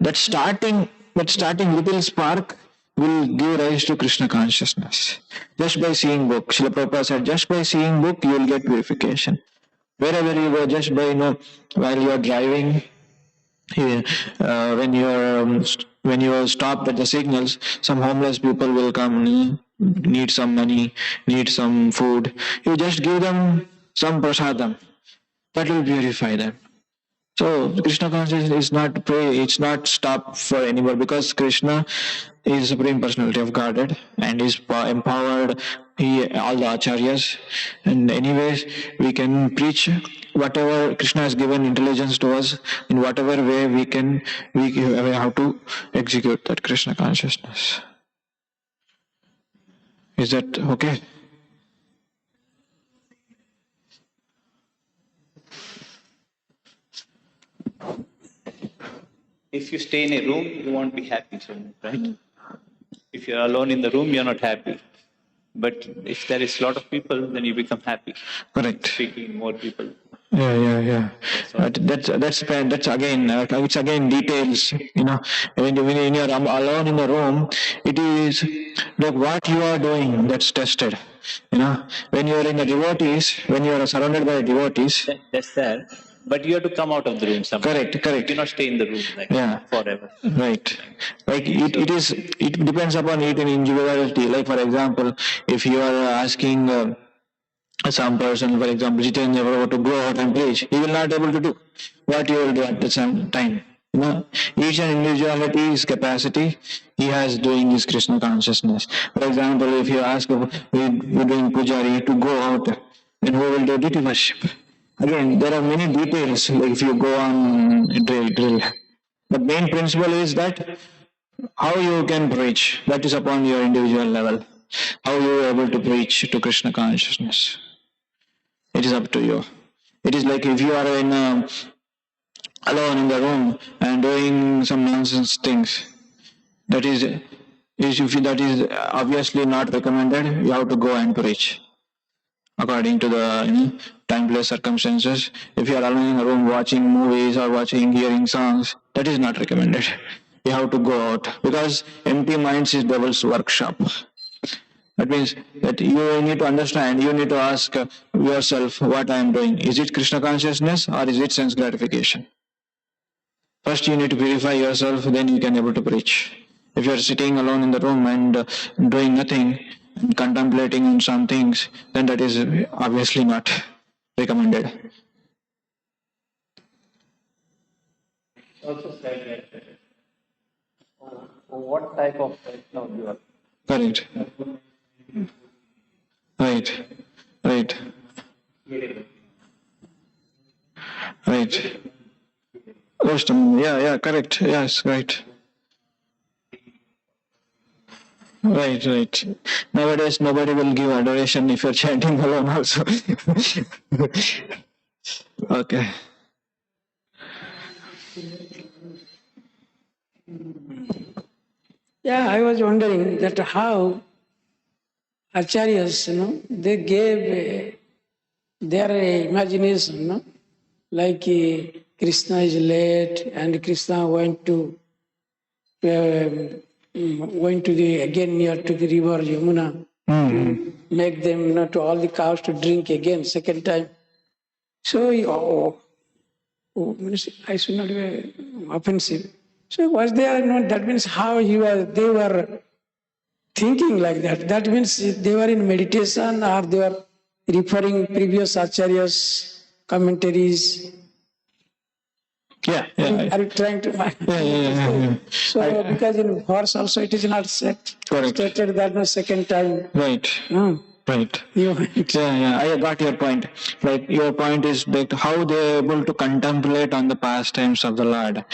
That starting little spark will give rise to Krishna consciousness. Just by seeing book. Srila Prabhupada said, just by seeing book, you will get purification. Wherever you go, just by, while you are driving, when you are stopped at the signals, some homeless people will come, need some money, need some food. You just give them some prasadam. That will purify them. So Krishna consciousness is not it's not stop for anybody, because Krishna is Supreme Personality of Godhead and is empowered all the acharyas. And anyways, we can preach whatever Krishna has given intelligence to us, in whatever way we have to execute that Krishna consciousness. Is that okay? If you stay in a room, you won't be happy, right? If you're alone in the room, you're not happy. But if there is a lot of people, then you become happy. Correct. Speaking more people. Yeah. That's again, it's again details. When you're alone in the room, it is like what you are doing that's tested. When you are in the devotees, when you are surrounded by devotees, that's there. But you have to come out of the room sometime. Correct. You cannot stay in the room forever. Right. Like it depends upon it in individuality. Like for example, if you are asking some person, for example, Jitendra Prabhu, to go out and preach, he will not able to do what you will do at the same time. Each and individuality, his capacity, he has doing his Krishna consciousness. For example, if you ask we're doing pujari to go out, then who will do deity worship? Again, there are many details, like if you go on drill. The main principle is that how you can preach, that is upon your individual level. How you are able to preach to Krishna consciousness. It is up to you. It is like if you are alone in the room and doing some nonsense things, that is obviously not recommended. You have to go and preach according to the time, place, circumstances. If you are alone in a room watching movies or hearing songs, that is not recommended. You have to go out, because empty minds is devil's workshop. That means that you need to understand, you need to ask yourself what I am doing. Is it Krishna consciousness or is it sense gratification? First you need to purify yourself, then you can able to preach. If you are sitting alone in the room and doing nothing, and contemplating on some things, then that is obviously not recommended. Also said that what type of Krishna you are. Correct. Right. Right. Right. Yeah, correct. Yes, right. Right. Nowadays, nobody will give adoration if you're chanting alone also. Okay. Yeah, I was wondering that how acharyas, they gave their imagination, like Krishna is late and Krishna went to the again near to the river Yamuna to make them, to all the cows to drink again second time. So I should not be offensive. So was there, that means how they were thinking like that. That means they were in meditation or they were referring previous acharyas, commentaries. Yeah. Are you trying to? Yeah. So because in verse also it is not stated that the second time. Right. Right. Yeah. I got your point. Like your point is that how they are able to contemplate on the pastimes of the Lord,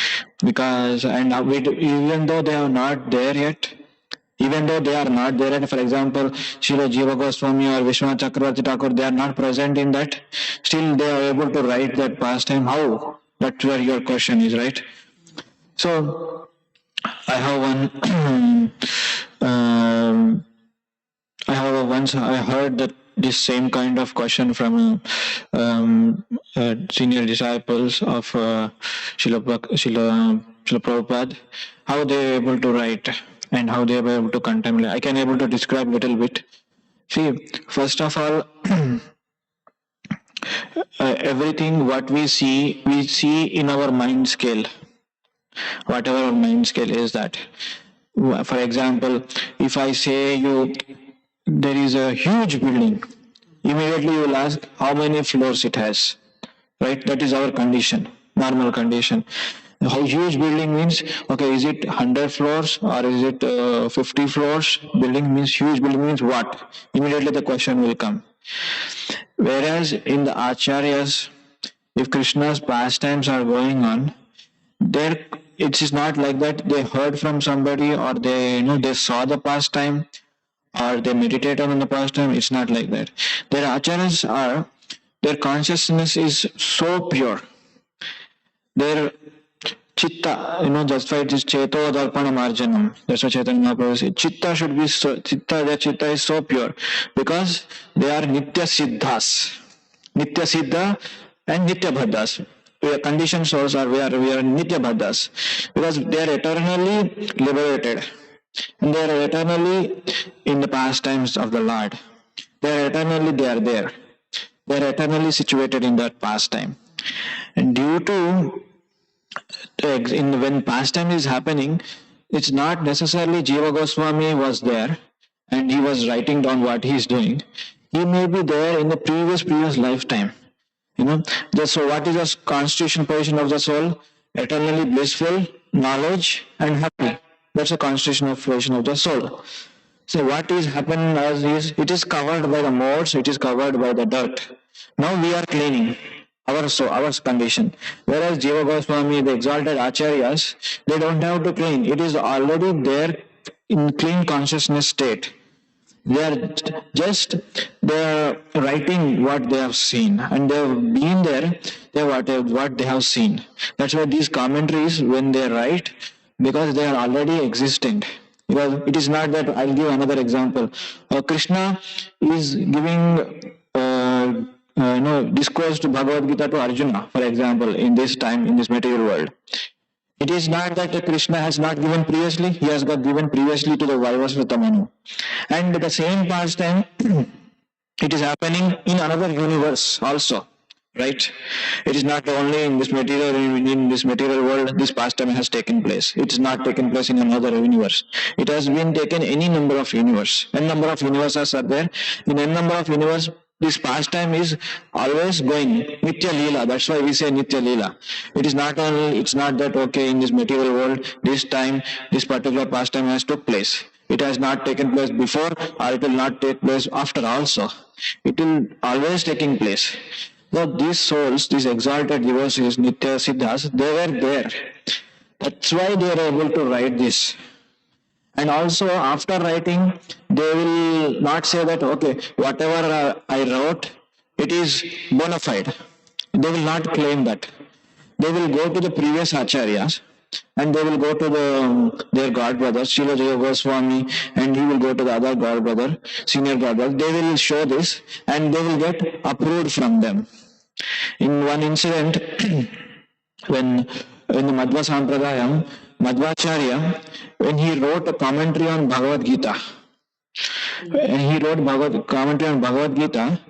because even though they are not there yet. Even though they are not there, and for example, Srila Jiva Goswami or Vishwanath Chakravarti Thakur, they are not present in that, still they are able to write that pastime. How? That's where your question is, right? So, I have one, I heard that this same kind of question from senior disciples of Srila Prabhupada, how they are able to write and how they are able to contemplate. I can able to describe a little bit. See, first of all, everything what we see in our mind scale. Whatever our mind scale is that. For example, if I say you, there is a huge building, immediately you will ask how many floors it has, right? That is our condition, normal condition. How huge building means, okay, is it 100 floors or is it 50 floors? Building means huge building means what? Immediately the question will come. Whereas in the acharyas, if Krishna's pastimes are going on, there it is not like that they heard from somebody or they saw the pastime or they meditated on the pastime. It's not like that. Their acharyas their consciousness is so pure. Their chitta, that's why it is cheto darpana marjanam. That's what Chaitanya Mahaprabhu said. Their chitta is so pure because they are nitya siddhas. Nitya siddha and nitya bhadas. We are conditioned souls, or we are nitya bhadas, because they are eternally liberated and they are eternally in the pastimes of the Lord. They are there. They are eternally situated in that pastime. And due to when pastime is happening, it's not necessarily Jiva Goswami was there and he was writing down what he is doing. He may be there in the previous lifetime. So what is the constitutional position of the soul? Eternally blissful, knowledge, and happy. That's the constitutional position of the soul. So what is happening is it is covered by the modes, it is covered by the dirt. Now we are cleaning our condition. Whereas Jiva Goswami, the exalted acharyas, they don't have to clean. It is already there in clean consciousness state. They are writing what they have seen, and they have been there. What they have seen. That's why these commentaries, when they write, because they are already existent. Because it is not that. I'll give another example. Krishna is giving discourse to Bhagavad Gita to Arjuna, for example, in this time, in this material world. It is not that Krishna has not given previously, he has got given previously to the Vaivasvata Manu. And the same pastime, it is happening in another universe also. Right? It is not only in this material world this pastime has taken place. It is not taken place in another universe. It has been taken any number of universe. N number of universes are there. In n number of universe, this pastime is always going. Nitya Leela. That's why we say Nitya Leela. It is not only, it's not that okay, in this material world, this time, this particular pastime has took place. It has not taken place before, or it will not take place after also. It will always taking place. Now these souls, these exalted devotees, Nitya Siddhas, they were there. That's why they are able to write this. And also after writing, they will not say that, okay, whatever I wrote, it is bona fide. They will not claim that. They will go to the previous acharyas and they will go to their god brother, Srila Jaya Goswami, and he will go to the other god brother, senior god brother. They will show this and they will get approved from them. In one incident, when in the Madhva Sampradayam, Madhvacharya, when he wrote a commentary on Bhagavad Gita, commentary on Bhagavad Gita,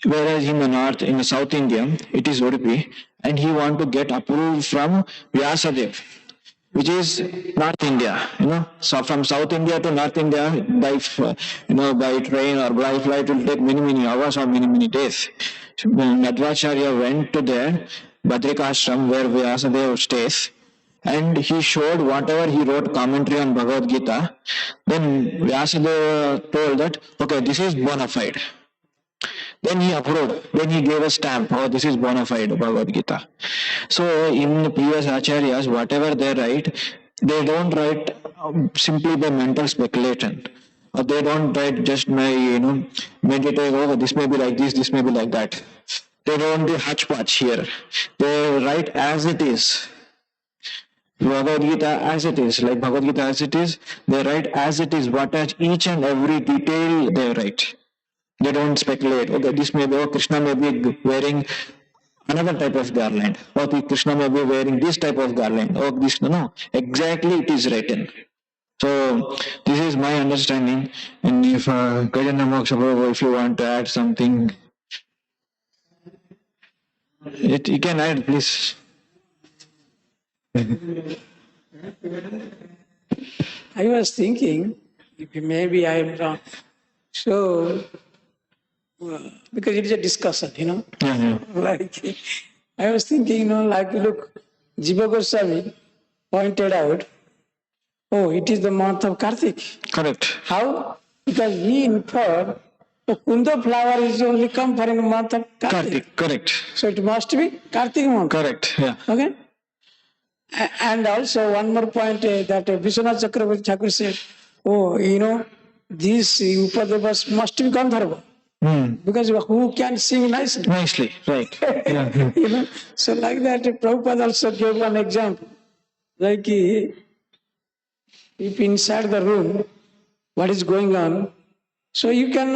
whereas in the South India, it is Udupi, and he want to get approved from Vyasadev, which is North India, So from South India to North India, by train or by flight will take many hours or many days. When Madhvacharya went to there, Badrikashram, where Vyasadeva stays, and he showed whatever he wrote commentary on Bhagavad Gita, then Vyasadeva told that, okay, this is bona fide. Then he approved. Then he gave a stamp. Oh, this is bona fide Bhagavad Gita. So in the previous acharyas, whatever they write, they don't write simply by mental speculation. Or they don't write just by, meditate, oh, this may be like this may be like that. They don't do hodgepodge here. They write as it is. Bhagavad Gita as it is. Like Bhagavad Gita as it is, they write as it is. What as each and every detail they write. They don't speculate. Okay, this may be, Krishna may be wearing another type of garland. Or Krishna may be wearing this type of garland. Or this, no. Exactly it is written. So, this is my understanding. And if Gajendra Moksha Prabhu, if you want to add something, you can add, please. I was thinking, maybe I am wrong. So, because it is a discussion, Yeah. Like, I was thinking, look, Jiva Goswami pointed out, it is the month of Kartik. Correct. How? Because he inferred the Kunda flower is only come for in the month of Kartik. Correct. So it must be Kartik month. Correct, yeah. Okay? And also one more point that Vishwanath Chakravarti Thakur said, these Upadevas must be Gandharva. Because who can sing nicely? Nicely, right. Yeah. So like that, Prabhupada also gave one example. Like if inside the room, what is going on, so you can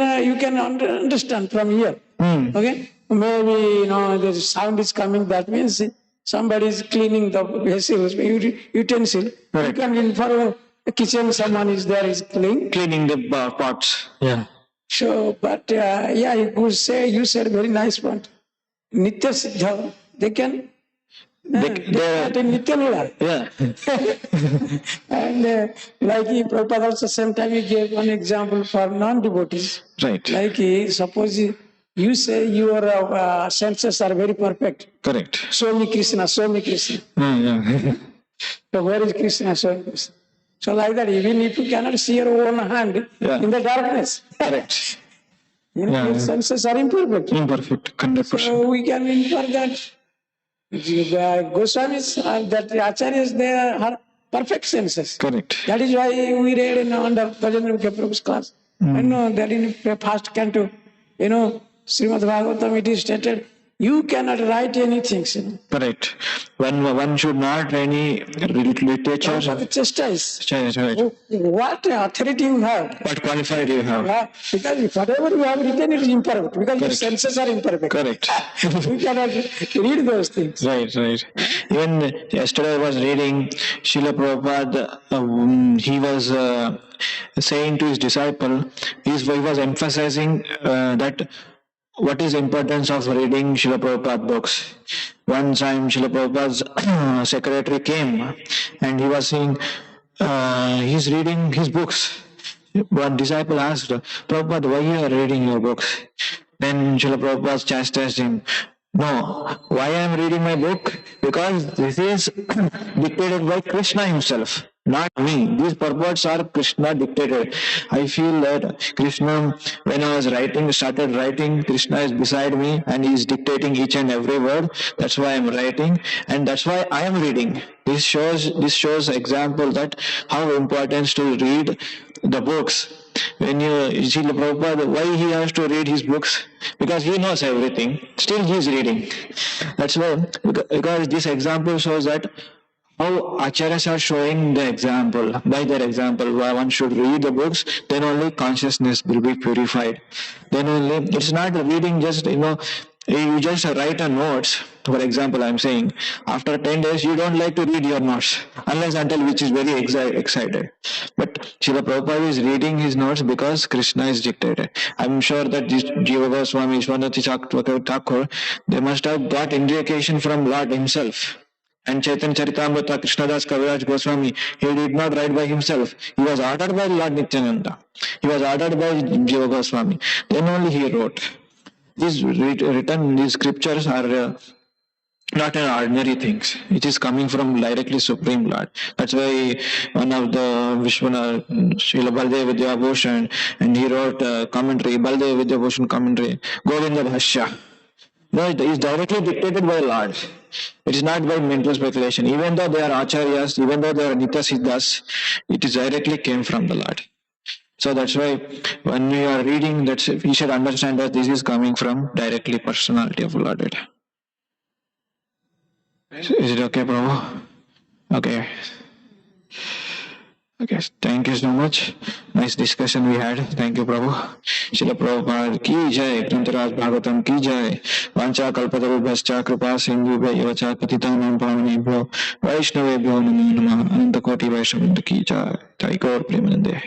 understand from here. Okay? Maybe, the sound is coming, that means somebody is cleaning the vessels, utensil. Right. You can infer the kitchen, someone is there, is Cleaning the pots. Yeah. So, but you said very nice point. Nitya Siddha, they can. They are Nitya Leela. Yeah. And like Prabhupada also same time he gave one example for non-devotees. Right. Like suppose you say your senses are very perfect. Correct. Show me Krishna, show me Krishna. Yeah. So where is Krishna? Show me Krishna. So like that, even if you cannot see your own hand in the darkness. Correct. Your senses are imperfect. Imperfect, 100%. So we can infer that the Goswamis, that the Acharyas, they are perfect senses. Correct. That is why we read under Gajendra Prabhu's class. I know that in the first canto, Srimad Bhagavatam, it is stated You cannot write anything. You know. Correct. One should not any literature. Prabhupada chastise. Right. What authority you have? What qualified you have? Because whatever you have written it is imperfect, because your Correct. senses are imperfect. Correct. You cannot read those things. Right. Even yesterday I was reading Srila Prabhupada, he was saying to his disciple, he was emphasizing that what is the importance of reading Srila Prabhupada books. One time Srila Prabhupada's secretary came and he was saying, he's reading his books. One disciple asked, Prabhupada, why you are reading your books? Then Srila Prabhupada chastised him. No, why I am reading my book? Because this is dictated by Krishna himself, not me. These purports are Krishna dictated. I feel that Krishna, when I was started writing, Krishna is beside me and he is dictating each and every word. That's why I am writing and that's why I am reading. This shows example that how important to read the books. When you see the Prabhupada, why he has to read his books? Because he knows everything. Still he is reading. That's why, because this example shows that how acharyas are showing the example. By their example, one should read the books, then only consciousness will be purified. Then only, it's not reading just, you just write a notes. For example, I'm saying, after 10 days, you don't like to read your notes, unless until which is very excited. But Srila Prabhupada is reading his notes because Krishna is dictated. I'm sure that this Jiva Goswami, Ishwanath Thakur, they must have got indication from Lord himself. And Chaitanya Charitamrita, Krishnadas Kaviraj Goswami, he did not write by himself. He was ordered by Lord Nityananda. He was ordered by Jiva Goswami. Then only he wrote. These scriptures are not an ordinary things. It is coming from directly Supreme Lord. That's why one of the Vishwanath, Srila Baldev Vidyabhushan, and he wrote a commentary, Baldev Vidyabhushan commentary, Govinda Bhashya. No, it is directly dictated by Lord. It is not by mental speculation. Even though they are acharyas, even though they are nitya siddhas, it is directly came from the Lord. So that's why when we are reading, we should understand that this is coming from directly personality of Lord. Is it okay, Prabhu? Okay. Okay, thank you so much. Nice discussion we had. Thank you, Prabhu. Srila Prabhupada ki jai, Grantaraj Bhagavatam ki jai, Vancha Kalpatarubhascha Kripa Sindhubhyo Vacha Patitanam Pavanebhyo Vaishnavebhyo Namo Namah Ananta Koti Vaishnavanta ki jai. Jai Gaur Premanande.